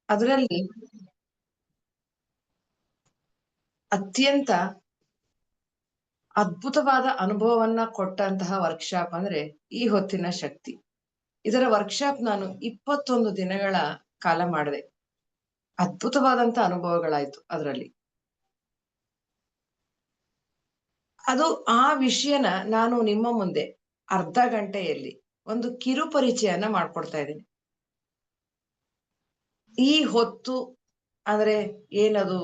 ಅದರಲ್ಲಿ ಅತ್ಯಂತ ಅದ್ಭುತವಾದ ಅನುಭವವನ್ನ ಕೊಟ್ಟಂತಹ ವರ್ಕ್‌ಶಾಪ್ ಅಂದ್ರೆ ಈ ಹೊತ್ತಿನ ಶಕ್ತಿ. ಇದರ ವರ್ಕ್‌ಶಾಪ್ ನಾನು 21 ದಿನಗಳ ಕಾಲ ಮಾಡಿದೆ. ಅದ್ಭುತವಾದಂತ ಅನುಭವಗಳಾಯ್ತು ಅದರಲ್ಲಿ. ಅದು ಆ ವಿಷಯನ ನಾನು ನಿಮ್ಮ ಮುಂದೆ ಅರ್ಧ ಗಂಟೆಯಲ್ಲಿ ಒಂದು ಕಿರು ಪರಿಚಯನ ಮಾಡ್ಕೊಡ್ತಾ ಇದ್ದೀನಿ. ಈ ಹೊತ್ತು ಅಂದ್ರೆ ಏನದು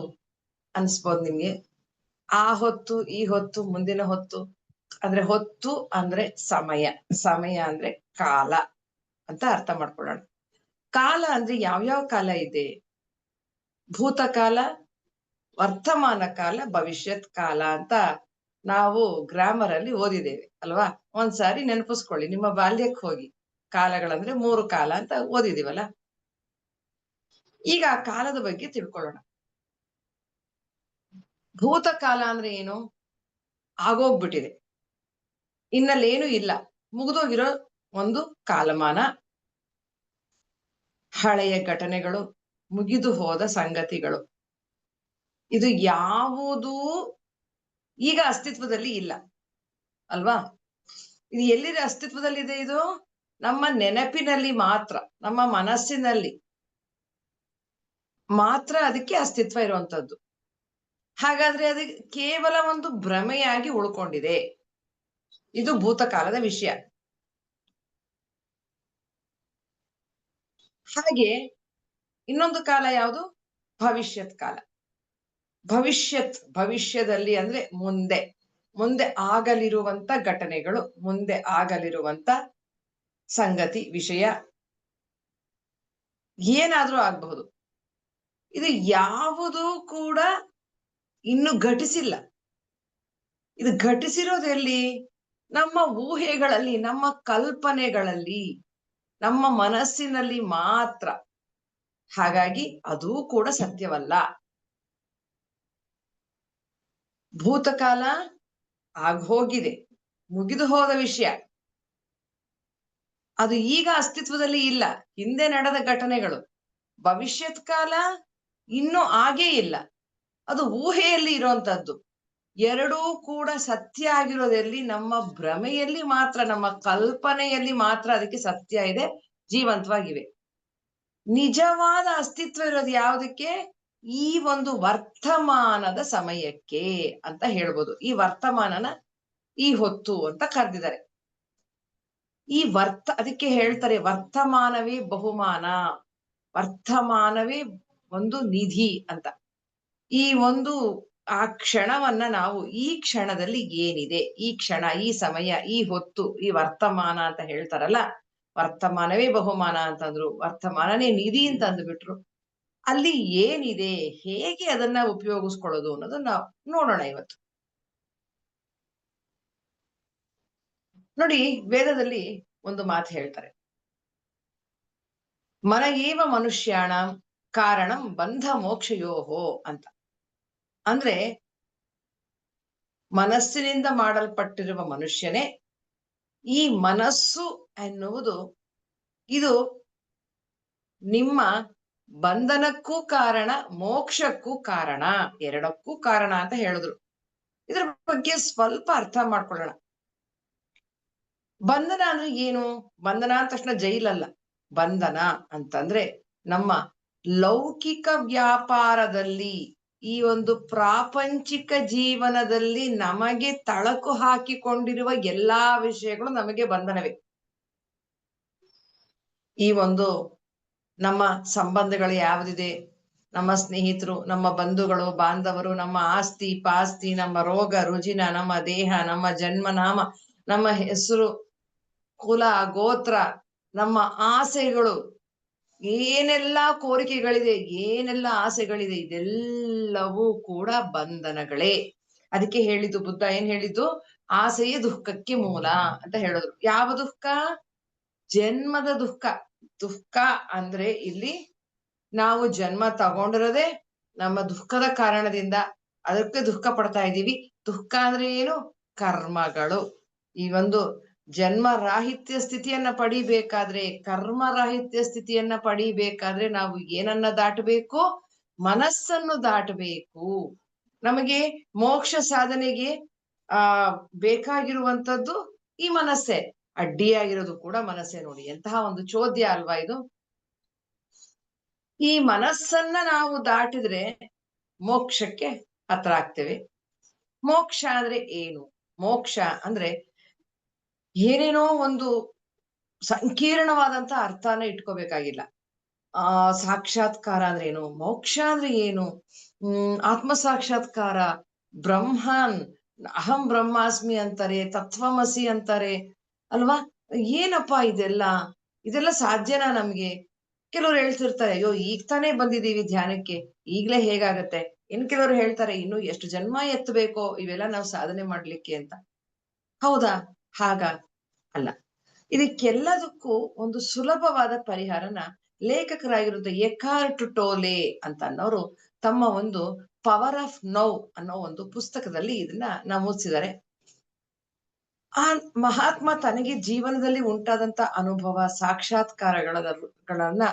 ಅನ್ಸ್ಬೋದು ನಿಮ್ಗೆ. ಆ ಹೊತ್ತು, ಈ ಹೊತ್ತು, ಮುಂದಿನ ಹೊತ್ತು ಅಂದ್ರೆ ಹೊತ್ತು ಅಂದ್ರೆ ಸಮಯ, ಸಮಯ ಅಂದ್ರೆ ಕಾಲ ಅಂತ ಅರ್ಥ ಮಾಡ್ಕೊಳ್ಳೋಣ. ಕಾಲ ಅಂದ್ರೆ ಯಾವ್ಯಾವ ಕಾಲ ಇದೆ? ಭೂತಕಾಲ, ವರ್ತಮಾನ ಕಾಲ, ಭವಿಷ್ಯತ್ ಕಾಲ ಅಂತ ನಾವು ಗ್ರಾಮರ್ ಅಲ್ಲಿ ಓದಿದ್ದೇವೆ ಅಲ್ವಾ? ಒಂದ್ಸಾರಿ ನೆನಪಿಸ್ಕೊಳ್ಳಿ, ನಿಮ್ಮ ಬಾಲ್ಯಕ್ಕೆ ಹೋಗಿ. ಕಾಲಗಳಂದ್ರೆ 3 ಕಾಲ ಅಂತ ಓದಿದೀವಲ್ಲ. ಈಗ ಆ ಕಾಲದ ಬಗ್ಗೆ ತಿಳ್ಕೊಳ್ಳೋಣ. ಭೂತಕಾಲ ಅಂದ್ರೆ ಏನು? ಆಗೋಗ್ಬಿಟ್ಟಿದೆ. ಇನ್ನಲ್ಲೇನು ಇಲ್ಲ. ಮುಗಿದೋಗಿರೋ ಒಂದು ಕಾಲಮಾನ. ಹಳೆಯ ಘಟನೆಗಳು, ಮುಗಿದು ಹೋದ ಸಂಗತಿಗಳು. ಇದು ಯಾವುದೂ ಈಗ ಅಸ್ತಿತ್ವದಲ್ಲಿ ಇಲ್ಲ ಅಲ್ವಾ? ಇದು ಎಲ್ಲಿದೆ ಅಸ್ತಿತ್ವದಲ್ಲಿದೆ ಇದು? ನಮ್ಮ ನೆನಪಿನಲ್ಲಿ ಮಾತ್ರ, ನಮ್ಮ ಮನಸ್ಸಿನಲ್ಲಿ ಮಾತ್ರ ಅದಕ್ಕೆ ಅಸ್ತಿತ್ವ ಇರುವಂತದ್ದು. ಹಾಗಾದ್ರೆ ಅದು ಕೇವಲ ಒಂದು ಭ್ರಮೆಯಾಗಿ ಉಳ್ಕೊಂಡಿದೆ. ಇದು ಭೂತಕಾಲದ ವಿಷಯ. ಹಾಗೆ ಇನ್ನೊಂದು ಕಾಲ ಯಾವುದು? ಭವಿಷ್ಯತ್ ಕಾಲ. ಭವಿಷ್ಯದಲ್ಲಿ ಅಂದ್ರೆ ಮುಂದೆ. ಮುಂದೆ ಆಗಲಿರುವಂತ ಘಟನೆಗಳು, ಮುಂದೆ ಆಗಲಿರುವಂತ ಸಂಗತಿ, ವಿಷಯ ಏನಾದ್ರೂ ಆಗ್ಬಹುದು. ಇದು ಯಾವುದೂ ಕೂಡ ಇನ್ನು ಘಟಿಸಿಲ್ಲ. ಇದು ಘಟಿಸಿರೋದೆಲ್ಲಿ? ನಮ್ಮ ಊಹೆಗಳಲ್ಲಿ, ನಮ್ಮ ಕಲ್ಪನೆಗಳಲ್ಲಿ, ನಮ್ಮ ಮನಸ್ಸಿನಲ್ಲಿ ಮಾತ್ರ. ಹಾಗಾಗಿ ಅದೂ ಕೂಡ ಸತ್ಯವಲ್ಲ. ಭೂತಕಾಲ ಆಗೋಗಿದೆ, ಮುಗಿದು ಹೋದ ವಿಷಯ. ಅದು ಈಗ ಅಸ್ತಿತ್ವದಲ್ಲಿ ಇಲ್ಲ. ಹಿಂದೆ ನಡೆದ ಘಟನೆಗಳು. ಭವಿಷ್ಯತ್ ಕಾಲ ಇನ್ನೂ ಆಗೇ ಇಲ್ಲ. ಅದು ಊಹೆಯಲ್ಲಿ ಇರುವಂತದ್ದು. ಎರಡೂ ಕೂಡ ಸತ್ಯ ಆಗಿರೋದೆಲ್ಲಿ? ನಮ್ಮ ಭ್ರಮೆಯಲ್ಲಿ ಮಾತ್ರ, ನಮ್ಮ ಕಲ್ಪನೆಯಲ್ಲಿ ಮಾತ್ರ ಅದಕ್ಕೆ ಸತ್ಯ ಇದೆ, ಜೀವಂತವಾಗಿವೆ. ನಿಜವಾದ ಅಸ್ತಿತ್ವ ಇರೋದು ಯಾವುದಕ್ಕೆ? ಈ ಒಂದು ವರ್ತಮಾನದ ಸಮಯಕ್ಕೆ ಅಂತ ಹೇಳ್ಬೋದು. ಈ ವರ್ತಮಾನನ ಈ ಹೊತ್ತು ಅಂತ ಕರೆದಿದ್ದಾರೆ. ಅದಕ್ಕೆ ಹೇಳ್ತಾರೆ ವರ್ತಮಾನವೇ ಬಹುಮಾನ, ವರ್ತಮಾನವೇ ಒಂದು ನಿಧಿ ಅಂತ. ಈ ಒಂದು ಆ ಕ್ಷಣವನ್ನ ನಾವು ಈ ಕ್ಷಣದಲ್ಲಿ ಏನಿದೆ, ಈ ಕ್ಷಣ, ಈ ಸಮಯ, ಈ ಹೊತ್ತು, ಈ ವರ್ತಮಾನ ಅಂತ ಹೇಳ್ತಾರಲ್ಲ, ವರ್ತಮಾನವೇ ಬಹುಮಾನ ಅಂತಂದ್ರು, ವರ್ತಮಾನನೇ ನಿಧಿ ಅಂತ ಅಂದ್ಬಿಟ್ರು. ಅಲ್ಲಿ ಏನಿದೆ, ಹೇಗೆ ಅದನ್ನ ಉಪಯೋಗಿಸ್ಕೊಳ್ಳೋದು ಅನ್ನೋದನ್ನ ನಾವು ನೋಡೋಣ ಇವತ್ತು. ನೋಡಿ, ವೇದದಲ್ಲಿ ಒಂದು ಮಾತು ಹೇಳ್ತಾರೆ. ಮನ ಏವ ಮನುಷ್ಯಾಣಂ ಕಾರಣಂ ಬಂಧ ಮೋಕ್ಷಯೋಹೋ ಅಂತ. ಅಂದ್ರೆ ಮನಸ್ಸಿನಿಂದ ಮಾಡಲ್ಪಟ್ಟಿರುವ ಮನುಷ್ಯನೇ ಈ ಮನಸ್ಸು ಎನ್ನುವುದು ಇದು ನಿಮ್ಮ ಬಂಧನಕ್ಕೂ ಕಾರಣ, ಮೋಕ್ಷಕ್ಕೂ ಕಾರಣ, ಎರಡಕ್ಕೂ ಕಾರಣ ಅಂತ ಹೇಳಿದ್ರು. ಇದ್ರ ಬಗ್ಗೆ ಸ್ವಲ್ಪ ಅರ್ಥ ಮಾಡ್ಕೊಳ್ಳೋಣ. ಬಂಧನ ಅಂದ್ರೆ ಏನು? ಬಂಧನ ಅಂದ ತಕ್ಷಣ ಜೈಲಲ್ಲ. ಬಂಧನ ಅಂತಂದ್ರೆ ನಮ್ಮ ಲೌಕಿಕ ವ್ಯಾಪಾರದಲ್ಲಿ, ಈ ಒಂದು ಪ್ರಾಪಂಚಿಕ ಜೀವನದಲ್ಲಿ ನಮಗೆ ತಳಕು ಹಾಕಿಕೊಂಡಿರುವ ಎಲ್ಲಾ ವಿಷಯಗಳು ನಮಗೆ ಬಂಧನವೇ. ಈ ಒಂದು ನಮ್ಮ ಸಂಬಂಧಗಳು ಯಾವುದಿದೆ, ನಮ್ಮ ಸ್ನೇಹಿತರು, ನಮ್ಮ ಬಂಧುಗಳು, ಬಾಂಧವರು, ನಮ್ಮ ಆಸ್ತಿ ಪಾಸ್ತಿ, ನಮ್ಮ ರೋಗ ರುಜಿನ, ನಮ್ಮ ದೇಹ, ನಮ್ಮ ಜನ್ಮನಾಮ, ನಮ್ಮ ಹೆಸರು, ಕುಲ ಗೋತ್ರ, ನಮ್ಮ ಆಸೆಗಳು, ಏನೆಲ್ಲ ಕೋರಿಕೆಗಳಿದೆ, ಏನೆಲ್ಲ ಆಸೆಗಳಿದೆ, ಇದೆಲ್ಲವೂ ಕೂಡ ಬಂಧನಗಳೇ. ಅದಕ್ಕೆ ಹೇಳಿದ್ದು ಬುದ್ಧ ಏನ್ ಹೇಳಿದ್ದು? ಆಸೆಯೇ ದುಃಖಕ್ಕೆ ಮೂಲ ಅಂತ ಹೇಳಿದ್ರು. ಯಾವ ದುಃಖ? ಜನ್ಮದ ದುಃಖ. ದುಃಖ ಅಂದ್ರೆ ಇಲ್ಲಿ ನಾವು ಜನ್ಮ ತಗೊಂಡಿರೋದೇ ನಮ್ಮ ದುಃಖದ ಕಾರಣದಿಂದ, ಅದಕ್ಕೆ ದುಃಖ ಪಡ್ತಾ ಇದ್ದೀವಿ. ದುಃಖ ಅಂದ್ರೆ ಏನು? ಕರ್ಮಗಳು. ಈ ಒಂದು ಜನ್ಮ ರಾಹಿತ್ಯ ಸ್ಥಿತಿಯನ್ನ ಪಡಿಬೇಕಾದ್ರೆ, ಕರ್ಮ ರಾಹಿತ್ಯ ಸ್ಥಿತಿಯನ್ನ ಪಡಿಬೇಕಾದ್ರೆ ನಾವು ಏನನ್ನ ದಾಟಬೇಕು? ಮನಸ್ಸನ್ನು ದಾಟಬೇಕು. ನಮಗೆ ಮೋಕ್ಷ ಸಾಧನೆಗೆ ಆ ಬೇಕಾಗಿರುವಂತದ್ದು ಈ ಮನಸ್ಸೇ. ಅಡ್ಡಿಯಾಗಿರೋದು ಕೂಡ ಮನಸ್ಸೇ. ನೋಡಿ ಎಂತಹ ಒಂದು ಚೋದ್ಯ ಅಲ್ವಾ ಇದು. ಈ ಮನಸ್ಸನ್ನ ನಾವು ದಾಟಿದ್ರೆ ಮೋಕ್ಷಕ್ಕೆ ಹತ್ರ ಆಗ್ತೇವೆ. ಮೋಕ್ಷ ಅಂದ್ರೆ ಏನು? ಮೋಕ್ಷ ಅಂದ್ರೆ ಏನೇನೋ ಒಂದು ಸಂಕೀರ್ಣವಾದಂತ ಅರ್ಥನ ಇಟ್ಕೋಬೇಕಾಗಿಲ್ಲ. ಸಾಕ್ಷಾತ್ಕಾರ ಅಂದ್ರೆ ಏನು? ಮೋಕ್ಷ ಅಂದ್ರೆ ಏನು? ಆತ್ಮ ಸಾಕ್ಷಾತ್ಕಾರ, ಬ್ರಹ್ಮನ್, ಅಹಂ ಬ್ರಹ್ಮಾಸ್ಮಿ ಅಂತಾರೆ, ತತ್ವಮಸಿ ಅಂತಾರೆ ಅಲ್ವಾ? ಏನಪ್ಪಾ ಇದೆಲ್ಲ? ಇದೆಲ್ಲ ಸಾಧ್ಯನಾ ನಮ್ಗೆ? ಕೆಲವ್ರು ಹೇಳ್ತಿರ್ತಾರೆ, ಅಯ್ಯೋ ಈಗ ತಾನೇ ಬಂದಿದೀವಿ ಧ್ಯಾನಕ್ಕೆ, ಈಗ್ಲೇ ಹೇಗಾಗತ್ತೆ? ಇನ್ ಕೆಲವ್ರು ಹೇಳ್ತಾರೆ, ಇನ್ನು ಎಷ್ಟು ಜನ್ಮ ಎತ್ತಬೇಕೋ ಇವೆಲ್ಲ ನಾವು ಸಾಧನೆ ಮಾಡ್ಲಿಕ್ಕೆ ಅಂತ. ಹೌದಾ? ಹಾಗ ಅಲ್ಲ. ಇದಕ್ಕೆಲ್ಲದಕ್ಕೂ ಒಂದು ಸುಲಭವಾದ ಪರಿಹಾರನ ಲೇಖಕರಾಗಿರುವಂತ ಎಕಾರ್ಟ್ ಟೋಲೆ ಅಂತ ಅನ್ನೋರು ತಮ್ಮ ಒಂದು ಪವರ್ ಆಫ್ ನೌ ಅನ್ನೋ ಒಂದು ಪುಸ್ತಕದಲ್ಲಿ ಇದನ್ನ ನಮೂದಿಸಿದ್ದಾರೆ. ಆ ಮಹಾತ್ಮ ತನಗೆ ಜೀವನದಲ್ಲಿ ಉಂಟಾದಂತ ಅನುಭವ, ಸಾಕ್ಷಾತ್ಕಾರಗಳನ್ನ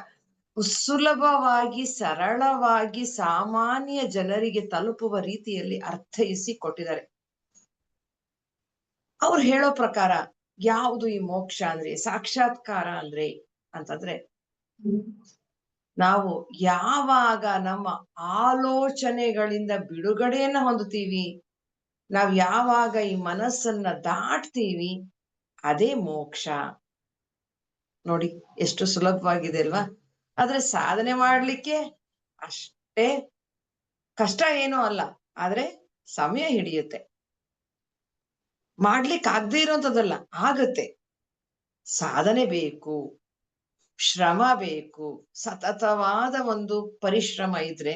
ಸುಲಭವಾಗಿ, ಸರಳವಾಗಿ, ಸಾಮಾನ್ಯ ಜನರಿಗೆ ತಲುಪುವ ರೀತಿಯಲ್ಲಿ ಅರ್ಥೈಸಿ ಕೊಟ್ಟಿದ್ದಾರೆ. ಅವ್ರು ಹೇಳೋ ಪ್ರಕಾರ ಯಾವುದು ಈ ಮೋಕ್ಷ ಅಂದ್ರೆ, ಸಾಕ್ಷಾತ್ಕಾರ ಅಂದ್ರೆ ಅಂತಂದ್ರೆ, ನಾವು ಯಾವಾಗ ನಮ್ಮ ಆಲೋಚನೆಗಳಿಂದ ಬಿಡುಗಡೆಯನ್ನ ಹೊಂದುತ್ತೀವಿ, ನಾವು ಯಾವಾಗ ಈ ಮನಸ್ಸನ್ನ ದಾಟ್ತೀವಿ, ಅದೇ ಮೋಕ್ಷ. ನೋಡಿ ಎಷ್ಟು ಸುಲಭವಾಗಿದೆ ಅಲ್ವಾ? ಆದ್ರೆ ಸಾಧನೆ ಮಾಡ್ಲಿಕ್ಕೆ ಅಷ್ಟೇ ಕಷ್ಟ ಏನೂ ಅಲ್ಲ, ಆದ್ರೆ ಸಮಯ ಹಿಡಿಯುತ್ತೆ. ಮಾಡ್ಲಿಕ್ಕೆ ಆಗದೆ ಇರೋಂಥದ್ದಲ್ಲ, ಆಗತ್ತೆ. ಸಾಧನೆ ಬೇಕು, ಶ್ರಮ ಬೇಕು, ಸತತವಾದ ಒಂದು ಪರಿಶ್ರಮ ಇದ್ರೆ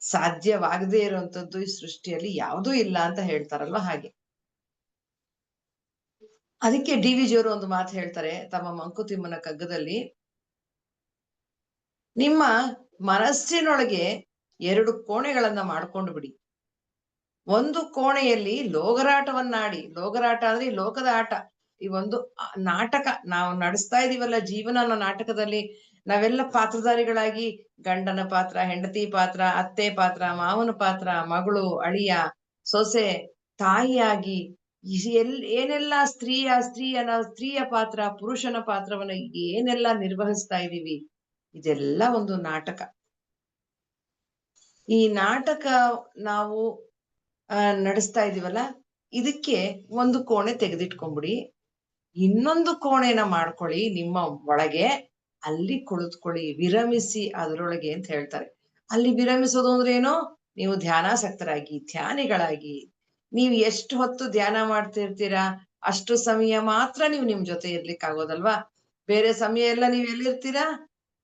ಸಾಧ್ಯವಾಗದೇ ಇರುವಂತದ್ದು ಈ ಸೃಷ್ಟಿಯಲ್ಲಿ ಯಾವುದೂ ಇಲ್ಲ ಅಂತ ಹೇಳ್ತಾರಲ್ವಾ, ಹಾಗೆ. ಅದಕ್ಕೆ ಡಿ ವಿ ಜಿಯವರು ಒಂದು ಮಾತು ಹೇಳ್ತಾರೆ ತಮ್ಮ ಮಂಕುತಿಮ್ಮನ ಕಗ್ಗದಲ್ಲಿ, ನಿಮ್ಮ ಮನಸ್ಸಿನೊಳಗೆ 2 ಕೋಣೆಗಳನ್ನ ಮಾಡ್ಕೊಂಡು ಬಿಡಿ. ಒಂದು ಕೋಣೆಯಲ್ಲಿ ಲೋಗರಾಟವನ್ನಾಡಿ, ಲೋಗರಾಟ ಅಂದ್ರೆ ಈ ಲೋಕದ ಆಟ, ಈ ಒಂದು ನಾಟಕ ನಾವು ನಡೆಸ್ತಾ ಇದೀವಲ್ಲ, ಜೀವನ ಅನ್ನೋ ನಾಟಕದಲ್ಲಿ ನಾವೆಲ್ಲ ಪಾತ್ರಧಾರಿಗಳಾಗಿ ಗಂಡನ ಪಾತ್ರ, ಹೆಂಡತಿ ಪಾತ್ರ, ಅತ್ತೆ ಪಾತ್ರ, ಮಾವನ ಪಾತ್ರ, ಮಗಳು, ಅಳಿಯ, ಸೊಸೆ, ತಾಯಿಯಾಗಿ ಏನೆಲ್ಲ ಸ್ತ್ರೀಯ ಪಾತ್ರ, ಪುರುಷನ ಪಾತ್ರವನ್ನ ಏನೆಲ್ಲ ನಿರ್ವಹಿಸ್ತಾ ಇದೀವಿ, ಇದೆಲ್ಲ ಒಂದು ನಾಟಕ. ಈ ನಾಟಕ ನಾವು ನಡೆಸ್ತಾ ಇದೀವಲ್ಲ, ಇದಕ್ಕೆ ಒಂದು ಕೋಣೆ ತೆಗೆದಿಟ್ಕೊಂಡ್ಬಿಡಿ, ಇನ್ನೊಂದು ಕೋಣೆನ ಮಾಡ್ಕೊಳ್ಳಿ ನಿಮ್ಮ ಒಳಗೆ, ಅಲ್ಲಿ ಕುಳಿತುಕೊಳ್ಳಿ, ವಿರಮಿಸಿ ಅದರೊಳಗೆ ಅಂತ ಹೇಳ್ತಾರೆ. ಅಲ್ಲಿ ವಿರಮಿಸೋದು ಅಂದ್ರೆ ಏನು? ನೀವು ಧ್ಯಾನಾಸಕ್ತರಾಗಿ, ಧ್ಯಾನಿಗಳಾಗಿ, ನೀವು ಎಷ್ಟು ಹೊತ್ತು ಧ್ಯಾನ ಮಾಡ್ತಿರ್ತೀರಾ ಅಷ್ಟು ಸಮಯ ಮಾತ್ರ ನೀವು ನಿಮ್ ಜೊತೆ ಇರ್ಲಿಕ್ಕೆ ಆಗೋದಲ್ವಾ? ಬೇರೆ ಸಮಯ ಎಲ್ಲ ನೀವು ಎಲ್ಲಿರ್ತೀರಾ?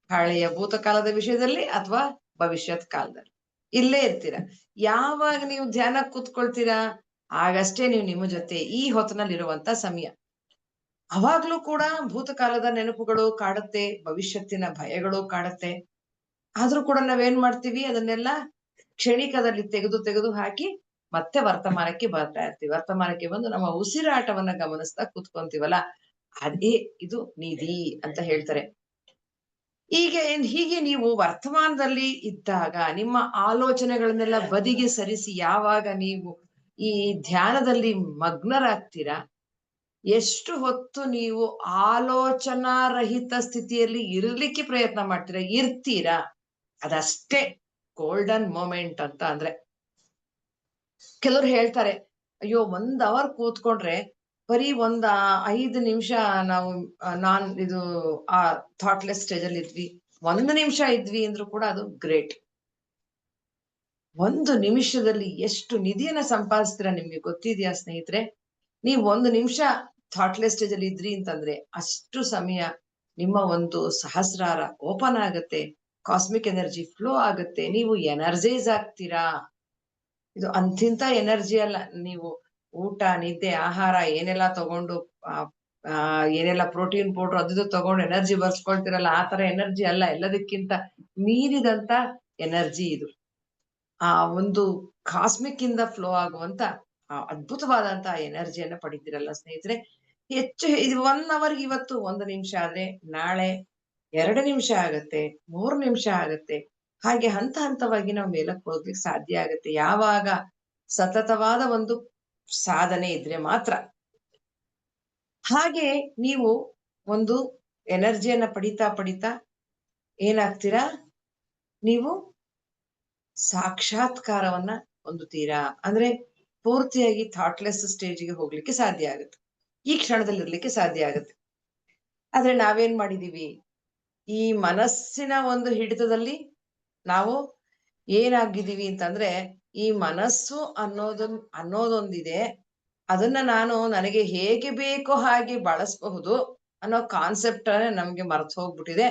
ಹಳೆಯ ಭೂತಕಾಲದ ವಿಷಯದಲ್ಲಿ ಅಥವಾ ಭವಿಷ್ಯತ್ ಕಾಲದಲ್ಲಿ ಇಲ್ಲೇ ಇರ್ತೀರಾ. ಯಾವಾಗ ನೀವು ಧ್ಯಾನ ಕೂತ್ಕೊಳ್ತೀರಾ ಆಗಷ್ಟೇ ನೀವು ನಿಮ್ಮ ಜೊತೆ ಈ ಹೊತ್ತಿನಲ್ಲಿರುವಂತ ಸಮಯ. ಅವಾಗ್ಲೂ ಕೂಡ ಭೂತಕಾಲದ ನೆನಪುಗಳು ಕಾಡುತ್ತೆ, ಭವಿಷ್ಯತ್ತಿನ ಭಯಗಳು ಕಾಡುತ್ತೆ. ಆದ್ರೂ ಕೂಡ ನಾವೇನ್ ಮಾಡ್ತೀವಿ, ಅದನ್ನೆಲ್ಲ ಕ್ಷಣಿಕದಲ್ಲಿ ತೆಗೆದು ಹಾಕಿ ಮತ್ತೆ ವರ್ತಮಾನಕ್ಕೆ ಬರ್ತಾ ಇರ್ತೀವಿ. ವರ್ತಮಾನಕ್ಕೆ ಬಂದು ನಮ್ಮ ಉಸಿರಾಟವನ್ನ ಗಮನಿಸ್ತಾ ಕೂತ್ಕೊಂತೀವಲ್ಲ, ಅದೇ ಇದು ನಿಧಿ ಅಂತ ಹೇಳ್ತಾರೆ. ಹೀಗೆ ನೀವು ವರ್ತಮಾನದಲ್ಲಿ ಇದ್ದಾಗ ನಿಮ್ಮ ಆಲೋಚನೆಗಳನ್ನೆಲ್ಲ ಬದಿಗೆ ಸರಿಸಿ ಯಾವಾಗ ನೀವು ಈ ಧ್ಯಾನದಲ್ಲಿ ಮಗ್ನರಾಗ್ತೀರಾ, ಎಷ್ಟು ಹೊತ್ತು ನೀವು ಆಲೋಚನಾ ರಹಿತ ಸ್ಥಿತಿಯಲ್ಲಿ ಇರ್ಲಿಕ್ಕೆ ಪ್ರಯತ್ನ ಇರ್ತೀರಾ, ಅದಷ್ಟೇ ಗೋಲ್ಡನ್ ಮೊಮೆಂಟ್ ಅಂತ. ಅಂದ್ರೆ ಕೆಲವ್ರು ಹೇಳ್ತಾರೆ, ಅಯ್ಯೋ 1 ಅವರ್ ಕೂತ್ಕೊಂಡ್ರೆ ಬರೀ 5 ನಿಮಿಷ ನಾವು ಇದು ಆ ಥಾಟ್ಲೆಸ್ ಸ್ಟೇಜ್ ಅಲ್ಲಿ ಇದ್ವಿ, 1 ನಿಮಿಷ ಇದ್ವಿ ಅಂದ್ರೂ ಕೂಡ ಅದು ಗ್ರೇಟ್. 1 ನಿಮಿಷದಲ್ಲಿ ಎಷ್ಟು ನಿಧಿಯನ್ನ ಸಂಪಾದಿಸ್ತೀರಾ ನಿಮ್ಗೆ ಗೊತ್ತಿದ್ಯಾ ಸ್ನೇಹಿತರೆ? ನೀವು 1 ನಿಮಿಷ ಥಾಟ್ಲೆಸ್ ಸ್ಟೇಜ್ ಅಲ್ಲಿ ಇದ್ರಿ ಅಂತಂದ್ರೆ ಅಷ್ಟು ಸಮಯ ನಿಮ್ಮ ಒಂದು ಸಹಸ್ರಾರ ಓಪನ್ ಆಗುತ್ತೆ, ಕಾಸ್ಮಿಕ್ ಎನರ್ಜಿ ಫ್ಲೋ ಆಗುತ್ತೆ, ನೀವು ಎನರ್ಜೈಸ್ ಆಗ್ತೀರಾ. ಇದು ಅಂತಿಂತ ಎನರ್ಜಿ ಅಲ್ಲ. ನೀವು ಊಟ, ನಿದ್ದೆ, ಆಹಾರ ಏನೆಲ್ಲ ತಗೊಂಡು ಏನೆಲ್ಲ ಪ್ರೋಟೀನ್ ಪೌಡರ್ ಅದು ತಗೊಂಡು ಎನರ್ಜಿ ಬರ್ಸ್ಕೊಳ್ತಿರಲ್ಲ, ಆ ತರ ಎನರ್ಜಿ ಅಲ್ಲ. ಎಲ್ಲದಕ್ಕಿಂತ ಮೀರಿದಂತ ಎನರ್ಜಿ ಇದು. ಆ ಒಂದು ಕಾಸ್ಮಿಕ್ ಇಂದ ಫ್ಲೋ ಆಗುವಂತ ಅದ್ಭುತವಾದಂತಹ ಎನರ್ಜಿಯನ್ನ ಪಡಿತೀರಲ್ಲ ಸ್ನೇಹಿತರೆ, ಇದು 1 ಅವರ್‌ಗೆ ಇವತ್ತು 1 ನಿಮಿಷ ಆದ್ರೆ, ನಾಳೆ 2 ನಿಮಿಷ ಆಗತ್ತೆ, 3 ನಿಮಿಷ ಆಗತ್ತೆ. ಹಾಗೆ ಹಂತ ಹಂತವಾಗಿ ನಾವು ಮೇಲಕ್ಕೆ ಹೋಗ್ಲಿಕ್ಕೆ ಸಾಧ್ಯ ಆಗತ್ತೆ. ಯಾವಾಗ ಸತತವಾದ ಒಂದು ಸಾಧನೆ ಇದ್ರೆ ಮಾತ್ರ. ಹಾಗೆ ನೀವು ಒಂದು ಎನರ್ಜಿಯನ್ನ ಪಡಿತಾ, ಪಡಿತಾ ಏನಾಗ್ತೀರಾ? ನೀವು ಸಾಕ್ಷಾತ್ಕಾರವನ್ನ ಹೊಂದುತ್ತೀರಾ. ಅಂದ್ರೆ ಪೂರ್ತಿಯಾಗಿ ಥಾಟ್‌ಲೆಸ್ ಸ್ಟೇಜ್‌ಗೆ ಹೋಗ್ಲಿಕ್ಕೆ ಸಾಧ್ಯ ಆಗುತ್ತೆ. ಈ ಕ್ಷಣದಲ್ಲಿರ್ಲಿಕ್ಕೆ ಸಾಧ್ಯ ಆಗುತ್ತೆ. ಆದ್ರೆ ನಾವೇನ್ ಮಾಡಿದೀವಿ? ಈ ಮನಸ್ಸಿನ ಒಂದು ಹಿಡಿತದಲ್ಲಿ ನಾವು ಏನಾಗಿದ್ದೀವಿ ಅಂತಂದ್ರೆ, ಈ ಮನಸ್ಸು ಅನ್ನೋದೊಂದಿದೆ. ಅದನ್ನ ನಾನು ನನಗೆ ಹೇಗೆ ಬೇಕೋ ಹಾಗೆ ಬಳಸಬಹುದು ಅನ್ನೋ ಕಾನ್ಸೆಪ್ಟ್ ನಮ್ಗೆ ಮರ್ತ್ ಹೋಗ್ಬಿಟ್ಟಿದೆ.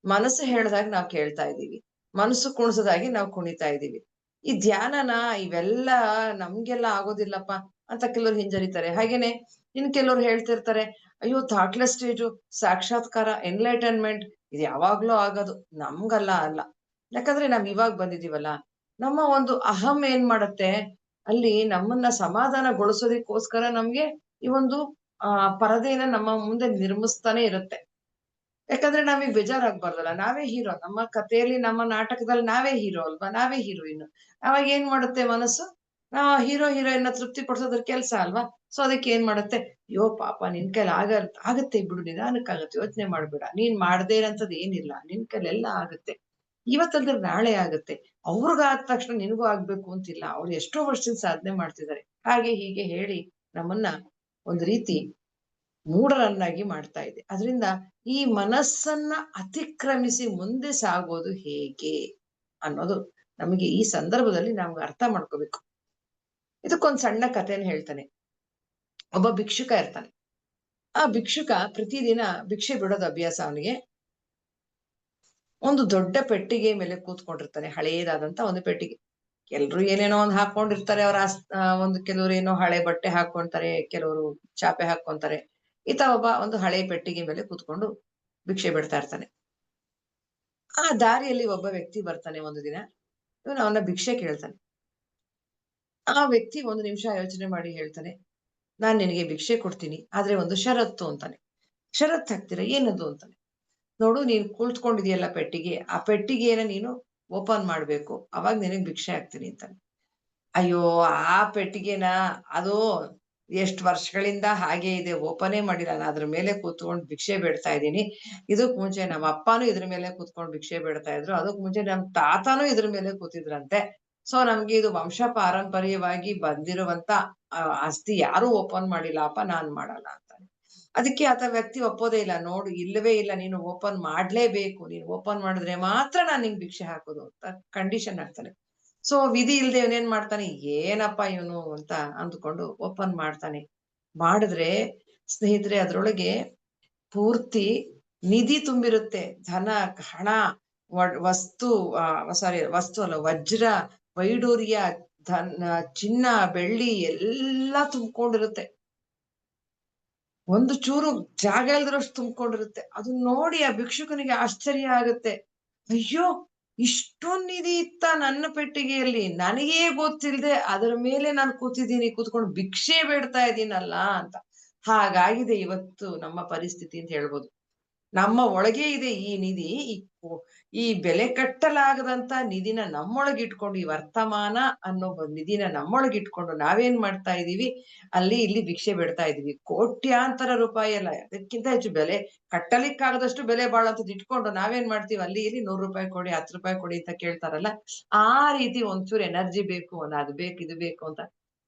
ಮನಸ್ಸು ಹೇಳ್ದಾಗ ನಾವು ಕೇಳ್ತಾ ಇದ್ದೀವಿ. ಮನಸ್ಸು ಕುಣಿಸಿದಾಗೆ ನಾವು ಕುಣಿತಾ ಇದ್ದೀವಿ. ಈ ಧ್ಯಾನನ ಇವೆಲ್ಲ ನಮ್ಗೆಲ್ಲ ಆಗೋದಿಲ್ಲಪ್ಪ ಅಂತ ಕೆಲವ್ರು ಹಿಂಜರಿತಾರೆ. ಹಾಗೇನೆ ಇನ್ ಕೆಲವ್ರು ಹೇಳ್ತಿರ್ತಾರೆ, ಅಯ್ಯೋ ಥಾಟ್‌ಲೆಸ್ ಸ್ಟೇಜು, ಸಾಕ್ಷಾತ್ಕಾರ, ಎನ್‌ಲೈಟನ್ಮೆಂಟ್ ಇದು ಯಾವಾಗ್ಲೋ ಆಗೋದು. ಅಲ್ಲ. ಯಾಕಂದ್ರೆ ನಾವ್ ಇವಾಗ್ ಬಂದಿದೀವಲ್ಲ. ನಮ್ಮ ಒಂದು ಅಹಂ ಏನ್ ಮಾಡತ್ತೆ, ಅಲ್ಲಿ ನಮ್ಮನ್ನ ಸಮಾಧಾನಗೊಳಿಸೋದಕ್ಕೋಸ್ಕರ ನಮ್ಗೆ ಈ ಒಂದು ಪರದೆನ ನಮ್ಮ ಮುಂದೆ ನಿರ್ಮಿಸ್ತಾನೆ ಇರುತ್ತೆ. ಯಾಕಂದ್ರೆ ನಮಿಗ್ ಬೇಜಾರಾಗ್ಬಾರ್ದಲ್ಲ. ನಾವೇ ಹೀರೋ. ನಮ್ಮ ಕಥೆಯಲ್ಲಿ, ನಮ್ಮ ನಾಟಕದಲ್ಲಿ ನಾವೇ ಹೀರೋ ಅಲ್ವಾ? ನಾವೇ ಹೀರೋಯಿನ್. ಅವಾಗ ಏನ್ ಮಾಡುತ್ತೆ ಮನಸ್ಸು? ಹೀರೋ, ಹೀರೋಯಿನ್‌ನ ತೃಪ್ತಿ ಪಡಿಸೋದ್ರ ಕೆಲ್ಸ ಅಲ್ವಾ? ಸೊ ಅದಕ್ಕೆ ಏನ್ ಮಾಡುತ್ತೆ? ಅಯ್ಯೋ ಪಾಪ ನಿನ್ ಕೈಲಿ ಆಗತ್ತೆ ಬಿಡು ನಿಧಾನಕ್ಕಾಗತ್ತೆ ಯೋಚನೆ ಮಾಡ್ಬೇಡ. ನೀನ್ ಮಾಡ್ದೇ ಇರೋಂಥದ್ದು ಏನಿಲ್ಲ. ನಿನ್ ಕೈಲೆಲ್ಲ ಆಗತ್ತೆ. ಇವತ್ತಲ್ದಿರ ನಾಳೆ ಆಗತ್ತೆ. ಅವ್ರಿಗಾದ ತಕ್ಷಣ ನಿನಗೂ ಆಗ್ಬೇಕು ಅಂತಿಲ್ಲ. ಅವ್ರು ಎಷ್ಟೋ ವರ್ಷದಿಂದ ಸಾಧನೆ ಮಾಡ್ತಿದ್ದಾರೆ. ಹಾಗೆ ಹೀಗೆ ಹೇಳಿ ನಮ್ಮನ್ನ ಒಂದ್ ರೀತಿ ಮೂಢರನ್ನಾಗಿ ಮಾಡ್ತಾ ಇದೆ. ಅದ್ರಿಂದ ಈ ಮನಸ್ಸನ್ನ ಅತಿಕ್ರಮಿಸಿ ಮುಂದೆ ಸಾಗೋದು ಹೇಗೆ? ಅನ್ನೋದು ನಮಗೆ ಈ ಸಂದರ್ಭದಲ್ಲಿ ನಾವು ಅರ್ಥ ಮಾಡ್ಕೋಬೇಕು. ಇದಕ್ಕೊಂದ್ ಸಣ್ಣ ಕಥೆನ ಹೇಳ್ತಾನೆ. ಒಬ್ಬ ಭಿಕ್ಷುಕ ಇರ್ತಾನೆ. ಆ ಭಿಕ್ಷುಕ ಪ್ರತಿದಿನ ಭಿಕ್ಷೆ ಬಿಡೋದು ಅಭ್ಯಾಸ ಅವನಿಗೆ. ಒಂದು ದೊಡ್ಡ ಪೆಟ್ಟಿಗೆ ಮೇಲೆ ಕೂತ್ಕೊಂಡಿರ್ತಾನೆ. ಹಳೇದಾದಂತ ಒಂದು ಪೆಟ್ಟಿಗೆ. ಎಲ್ರು ಏನೇನೋ ಒಂದ್ ಹಾಕೊಂಡಿರ್ತಾರೆ. ಅವ್ರ ಒಂದು ಕೆಲವ್ರು ಏನೋ ಹಳೆ ಬಟ್ಟೆ ಹಾಕೊಂತಾರೆ, ಕೆಲವರು ಚಾಪೆ ಹಾಕೊಂತಾರೆ. ಈತ ಒಬ್ಬ ಒಂದು ಹಳೆ ಪೆಟ್ಟಿಗೆ ಮೇಲೆ ಕೂತ್ಕೊಂಡು ಭಿಕ್ಷೆ ಬಿಡ್ತಾ ಇರ್ತಾನೆ. ಆ ದಾರಿಯಲ್ಲಿ ಒಬ್ಬ ವ್ಯಕ್ತಿ ಬರ್ತಾನೆ ಒಂದು ದಿನ. ಇವನು ಅವನ ಭಿಕ್ಷೆ ಕೇಳ್ತಾನೆ. ಆ ವ್ಯಕ್ತಿ ಒಂದು ನಿಮಿಷ ಯೋಚನೆ ಮಾಡಿ ಹೇಳ್ತಾನೆ, "ನಾನ್ ನಿನಗೆ ಭಿಕ್ಷೆ ಕೊಡ್ತೀನಿ. ಆದ್ರೆ ಒಂದು ಷರತ್ತು" ಅಂತಾನೆ. "ಷರತ್ತು ಹಾಕ್ತೀರಾ? ಏನದು?" ಅಂತಾನೆ. "ನೋಡು ನೀನ್ ಕುಳಿತ್ಕೊಂಡಿದೀಯಲ್ಲ ಪೆಟ್ಟಿಗೆ, ಆ ಪೆಟ್ಟಿಗೆಯನ್ನ ನೀನು ಓಪನ್ ಮಾಡ್ಬೇಕು. ಅವಾಗ ನಿನಗ್ ಭಿಕ್ಷೆ ಹಾಕ್ತೀನಿ" ಅಂತಾನೆ. ಅಯ್ಯೋ! ಆ ಪೆಟ್ಟಿಗೆನ ಅದು ಎಷ್ಟ್ ವರ್ಷಗಳಿಂದ ಹಾಗೆ ಇದೆ. ಓಪನೇ ಮಾಡಿಲ್ಲ. ನಾನು ಅದ್ರ ಮೇಲೆ ಕೂತ್ಕೊಂಡು ಭಿಕ್ಷೆ ಬೇಡ್ತಾ ಇದ್ದೀನಿ. ಇದಕ್ ಮುಂಚೆ ನಮ್ಮ ಅಪ್ಪನೂ ಇದ್ರ ಮೇಲೆ ಕೂತ್ಕೊಂಡು ಭಿಕ್ಷೆ ಬೇಡ್ತಾ ಇದ್ರು. ಅದಕ್ ಮುಂಚೆ ನಮ್ ತಾತನೂ ಇದ್ರ ಮೇಲೆ ಕೂತಿದ್ರಂತೆ. ಸೊ ನಮ್ಗೆ ಇದು ವಂಶ ಪಾರಂಪರ್ಯವಾಗಿ ಬಂದಿರುವಂತ ಆಸ್ತಿ ಯಾರೂ ಓಪನ್ ಮಾಡಿಲ್ಲಪ್ಪ ನಾನ್ ಮಾಡಲ್ಲ ಅಂತಾನೆ. ಅದಕ್ಕೆ ಆತ ವ್ಯಕ್ತಿ ಒಪ್ಪೋದೇ ಇಲ್ಲ. ನೋಡು ಇಲ್ಲವೇ ಇಲ್ಲ ನೀನು ಓಪನ್ ಮಾಡ್ಲೇಬೇಕು. ನೀನು ಓಪನ್ ಮಾಡಿದ್ರೆ ಮಾತ್ರ ನಾನ್ ನಿಂಗ್ ಭಿಕ್ಷೆ ಹಾಕೋದು ಅಂತ ಕಂಡೀಷನ್ ಹಾಕ್ತಾನೆ. ಸೊ ವಿಧಿ ಇಲ್ದೆ ಇವನೇನ್ ಮಾಡ್ತಾನೆ, ಏನಪ್ಪಾ ಇವನು ಅಂತ ಅಂದುಕೊಂಡು ಓಪನ್ ಮಾಡ್ತಾನೆ. ಮಾಡಿದ್ರೆ ಸ್ನೇಹಿತರೆ ಅದ್ರೊಳಗೆ ಪೂರ್ತಿ ನಿಧಿ ತುಂಬಿರುತ್ತೆ. ಧನ, ಹಣ, ವಸ್ತು ಸಾರಿ ವಸ್ತು ಅಲ್ಲ ವಜ್ರ, ವೈಡೂರ್ಯ, ಚಿನ್ನ, ಬೆಳ್ಳಿ ಎಲ್ಲಾ ತುಂಬ್ಕೊಂಡಿರುತ್ತೆ. ಒಂದು ಚೂರು ಜಾಗ ಇಲ್ದಿರೋಷ್ಟು ತುಂಬ್ಕೊಂಡಿರುತ್ತೆ. ಅದನ್ನ ನೋಡಿ ಆ ಭಿಕ್ಷುಕನಿಗೆ ಆಶ್ಚರ್ಯ ಆಗುತ್ತೆ. ಅಯ್ಯೋ! ಇಷ್ಟೊಂದ್ ನಿಧಿ ಇತ್ತ ನನ್ನ ಪೆಟ್ಟಿಗೆಯಲ್ಲಿ. ನನಗೇ ಗೊತ್ತಿಲ್ದೆ ಅದರ ಮೇಲೆ ನಾನು ಕೂತ್ಕೊಂಡು ಭಿಕ್ಷೆ ಬೇಡ್ತಾ ಇದ್ದೀನಲ್ಲ ಅಂತ. ಹಾಗಾಗಿದೆ ಇವತ್ತು ನಮ್ಮ ಪರಿಸ್ಥಿತಿ ಅಂತ ಹೇಳ್ಬೋದು. ನಮ್ಮ ಒಳಗೆ ಇದೆ ಈ ನಿಧಿ. ಈ ಬೆಲೆ ಕಟ್ಟಲಾಗದಂತ ನಿಧಿನ ನಮ್ಮೊಳಗಿಟ್ಕೊಂಡು, ಈ ವರ್ತಮಾನ ಅನ್ನೋ ಒಂದ್ ನಿಧಿನ ನಮ್ಮೊಳಗಿಟ್ಕೊಂಡು ನಾವೇನ್ ಮಾಡ್ತಾ ಇದೀವಿ, ಅಲ್ಲಿ ಇಲ್ಲಿ ಭಿಕ್ಷೆ ಬೇಡ್ತಾ ಇದೀವಿ. ಕೋಟ್ಯಾಂತರ ರೂಪಾಯಿ ಅಲ್ಲ, ಅದಕ್ಕಿಂತ ಹೆಚ್ಚು ಬೆಲೆ ಕಟ್ಟಲಿಕ್ಕಾಗದಷ್ಟು ಬೆಲೆ ಬಾಳುವಂಥದ್ದು ಇಟ್ಕೊಂಡು ನಾವೇನ್ ಮಾಡ್ತೀವಿ, ಅಲ್ಲಿ ಇಲ್ಲಿ ₹100 ಕೊಡಿ, ₹10 ಕೊಡಿ ಅಂತ ಕೇಳ್ತಾರಲ್ಲ, ಆ ರೀತಿ ಒಂಚೂರು ಎನರ್ಜಿ ಬೇಕು, ಅದು ಬೇಕು, ಇದು ಬೇಕು ಅಂತ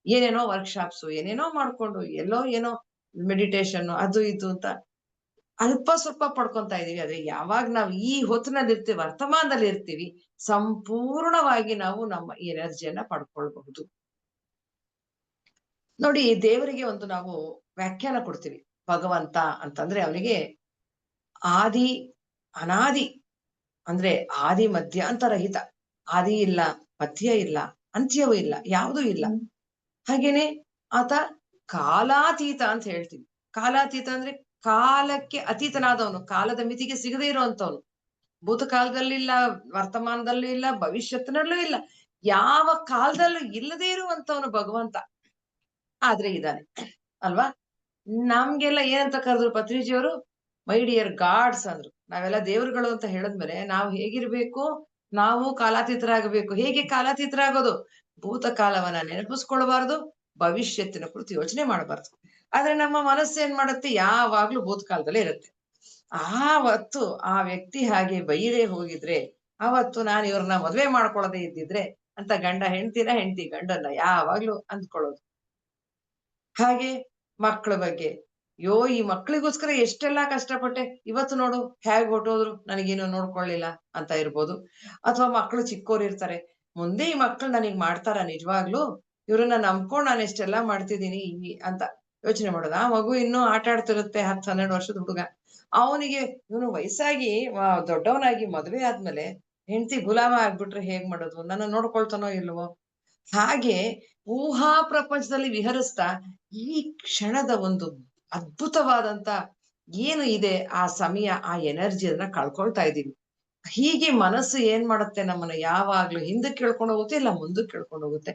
ಏನೇನೋ ವರ್ಕ್‌ಶಾಪ್ಸು, ಏನೇನೋ ಮಾಡ್ಕೊಂಡು, ಎಲ್ಲೋ ಏನೋ ಮೆಡಿಟೇಷನ್ ಅದು ಇದು ಅಂತ ಅಲ್ಪ ಸ್ವಲ್ಪ ಪಡ್ಕೊಂತಾ ಇದೀವಿ. ಆದ್ರೆ ಯಾವಾಗ ನಾವು ಈ ಹೊತ್ತಿನಲ್ಲಿರ್ತೀವಿ, ವರ್ತಮಾನದಲ್ಲಿರ್ತೀವಿ, ಸಂಪೂರ್ಣವಾಗಿ ನಾವು ನಮ್ಮ ಎನರ್ಜಿಯನ್ನ ಪಡ್ಕೊಳ್ಬಹುದು. ನೋಡಿ ದೇವರಿಗೆ ಒಂದು ನಾವು ವ್ಯಾಖ್ಯಾನ ಕೊಡ್ತೀವಿ. ಭಗವಂತ ಅಂತಂದ್ರೆ ಅವನಿಗೆ ಆದಿ, ಅನಾದಿ ಅಂದ್ರೆ ಆದಿ ಮಧ್ಯಾಂತರಹಿತ. ಆದಿ ಇಲ್ಲ, ಮಧ್ಯ ಇಲ್ಲ, ಅಂತ್ಯವೂ ಇಲ್ಲ, ಯಾವುದೂ ಇಲ್ಲ. ಹಾಗೇನೆ ಆತ ಕಾಲಾತೀತ ಅಂತ ಹೇಳ್ತೀವಿ. ಕಾಲಾತೀತ ಅಂದ್ರೆ ಕಾಲಕ್ಕೆ ಅತೀತನಾದವನು. ಕಾಲದ ಮಿತಿಗೆ ಸಿಗದೇ ಇರುವಂತವನು. ಭೂತಕಾಲದಲ್ಲೂ ಇಲ್ಲ, ವರ್ತಮಾನದಲ್ಲೂ ಇಲ್ಲ, ಭವಿಷ್ಯತ್ತಿನಲ್ಲೂ ಇಲ್ಲ. ಯಾವ ಕಾಲದಲ್ಲೂ ಇಲ್ಲದೇ ಇರುವಂತವನು ಭಗವಂತ. ಆದ್ರೆ ಇದ್ದಾನೆ. ಅಲ್ವಾ? ನಮ್ಗೆಲ್ಲ ಏನಂತ ಕರೆದ್ರು ಪತ್ರಿಜಿಯವರು? ಮೈ ಡಿಯರ್ ಗಾಡ್ಸ್ ಅಂದ್ರು. ನಾವೆಲ್ಲ ದೇವರುಗಳು ಅಂತ ಹೇಳಿದ್ಮೇಲೆ ನಾವು ಹೇಗಿರ್ಬೇಕು? ನಾವು ಕಾಲಾತೀತರಾಗಬೇಕು. ಹೇಗೆ ಕಾಲಾತೀತರಾಗೋದು? ಭೂತಕಾಲವನ್ನ ನೆನಪಿಸ್ಕೊಳ್ಬಾರ್ದು, ಭವಿಷ್ಯತ್ತಿನ ಕುರಿತು ಯೋಚನೆ ಮಾಡಬಾರ್ದು. ಆದ್ರೆ ನಮ್ಮ ಮನಸ್ಸು ಏನ್ ಮಾಡುತ್ತೆ? ಯಾವಾಗ್ಲೂ ಭೂತಕಾಲದಲ್ಲೇ ಇರುತ್ತೆ. ಆವತ್ತು ಆ ವ್ಯಕ್ತಿ ಹಾಗೆ ಬೈರೇ ಹೋಗಿದ್ರೆ, ಆವತ್ತು ನಾನು ಇವ್ರನ್ನ ಮದ್ವೆ ಮಾಡ್ಕೊಳ್ಳದೆ ಇದ್ದಿದ್ರೆ ಅಂತ ಗಂಡ ಹೆಂಡ್ತಿನ, ಹೆಂಡ್ತಿ ಗಂಡನ್ನ ಯಾವಾಗ್ಲೂ ಅಂದ್ಕೊಳ್ಳೋದು. ಹಾಗೆ ಮಕ್ಳ ಬಗ್ಗೆ, ಅಯ್ಯೋ ಈ ಮಕ್ಳಿಗೋಸ್ಕರ ಎಷ್ಟೆಲ್ಲಾ ಕಷ್ಟಪಟ್ಟೆ, ಇವತ್ತು ನೋಡು ಹೇಗ್ ಹೊರ್ಟೋದ್ರು, ನನಗೇನು ನೋಡ್ಕೊಳ್ಳಿಲ್ಲ ಅಂತ ಇರ್ಬೋದು. ಅಥವಾ ಮಕ್ಳು ಚಿಕ್ಕೋರಿರ್ತಾರೆ, ಮುಂದೆ ಈ ಮಕ್ಳು ನನಗ್ ಮಾಡ್ತಾರ ನಿಜವಾಗ್ಲೂ? ಇವ್ರನ್ನ ನಂಬ್ಕೊಂಡ್ ನಾನು ಎಷ್ಟೆಲ್ಲಾ ಮಾಡ್ತಿದೀನಿ ಅಂತ ಯೋಚನೆ ಮಾಡೋದು. ಆ ಮಗು ಇನ್ನೂ ಆಟ ಆಡ್ತಿರುತ್ತೆ, 10-12 ವರ್ಷದ ಹುಡುಗ. ಅವನಿಗೆ ಇವನು ವಯಸ್ಸಾಗಿ ದೊಡ್ಡವನಾಗಿ ಮದ್ವೆ ಆದ್ಮೇಲೆ ಹೆಂಡತಿ ಗುಲಾಮ ಆಗ್ಬಿಟ್ರೆ ಹೇಗ್ ಮಾಡೋದು? ನನ್ನ ನೋಡ್ಕೊಳ್ತಾನೋ ಇಲ್ವೋ? ಹಾಗೆ ಊಹಾ ಪ್ರಪಂಚದಲ್ಲಿ ವಿಹರಿಸ್ತಾ ಈ ಕ್ಷಣದ ಒಂದು ಅದ್ಭುತವಾದಂತ ಏನು ಇದೆ ಆ ಸಮಯ, ಆ ಎನರ್ಜಿಯನ್ನ ಕಳ್ಕೊಳ್ತಾ ಇದೀವಿ. ಹೀಗೆ ಮನಸ್ಸು ಏನ್ ಮಾಡುತ್ತೆ ನಮ್ಮನ್ನ ಯಾವಾಗ್ಲೂ ಹಿಂದಕ್ಕೆ ಎಳ್ಕೊಂಡು ಹೋಗುತ್ತೆ, ಇಲ್ಲ ಮುಂದಕ್ಕೆ ಎಳ್ಕೊಂಡು ಹೋಗುತ್ತೆ.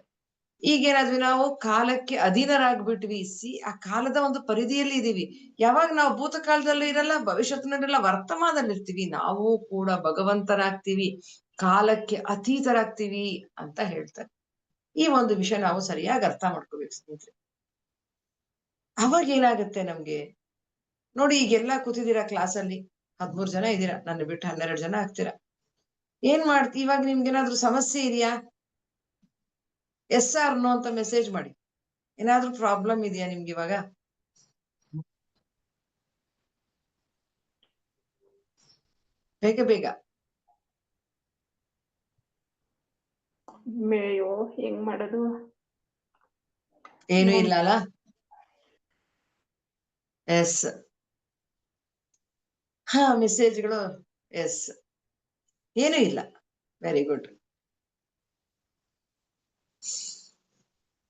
ಈಗೇನಾದ್ವಿ ನಾವು ಕಾಲಕ್ಕೆ ಅಧೀನರಾಗ್ಬಿಟ್ವಿ. ಆ ಕಾಲದ ಒಂದು ಪರಿಧಿಯಲ್ಲಿ ಇದೀವಿ. ಯಾವಾಗ ನಾವು ಭೂತಕಾಲದಲ್ಲೂ ಇರಲ್ಲ, ಭವಿಷ್ಯತ್ತಿನಲ್ಲಿರಲ್ಲ, ವರ್ತಮಾನದಲ್ಲಿರ್ತೀವಿ. ನಾವು ಕೂಡ ಭಗವಂತರಾಗ್ತೀವಿ, ಕಾಲಕ್ಕೆ ಅತೀತರಾಗ್ತೀವಿ ಅಂತ ಹೇಳ್ತಾರೆ. ಈ ಒಂದು ವಿಷಯ ನಾವು ಸರಿಯಾಗಿ ಅರ್ಥ ಮಾಡ್ಕೋಬೇಕು ಸ್ನೇಹಿತರೆ. ಅವಾಗ ಏನಾಗುತ್ತೆ ನಮ್ಗೆ? ನೋಡಿ ಈಗೆಲ್ಲಾ ಕೂತಿದ್ದೀರಾ ಕ್ಲಾಸಲ್ಲಿ, 13 ಜನ ಇದ್ದೀರಾ. ನನ್ನ ಬಿಟ್ಟು 12 ಜನ ಆಗ್ತೀರಾ. ಏನ್ ಇವಾಗ ನಿಮ್ಗೇನಾದ್ರೂ ಸಮಸ್ಯೆ ಇದೆಯಾ? ಎಸ್ ಆರ್ ನೋ ಅಂತ ಮೆಸೇಜ್ ಮಾಡಿ. ಏನಾದ್ರೂ ಪ್ರಾಬ್ಲಮ್ ಇದೆಯಾ ನಿಮ್ಗಿವಾಗ? ಬೇಗ ಬೇಗ. ಅಯ್ಯೋ ಹೆಂಗ್ ಮಾಡೋದು? ಏನು ಇಲ್ಲ ಅಲ್ಲ? ಎಸ್. ಹಾ, ಮೆಸೇಜ್ಗಳು ಎಸ್. ಏನು ಇಲ್ಲ. Very good.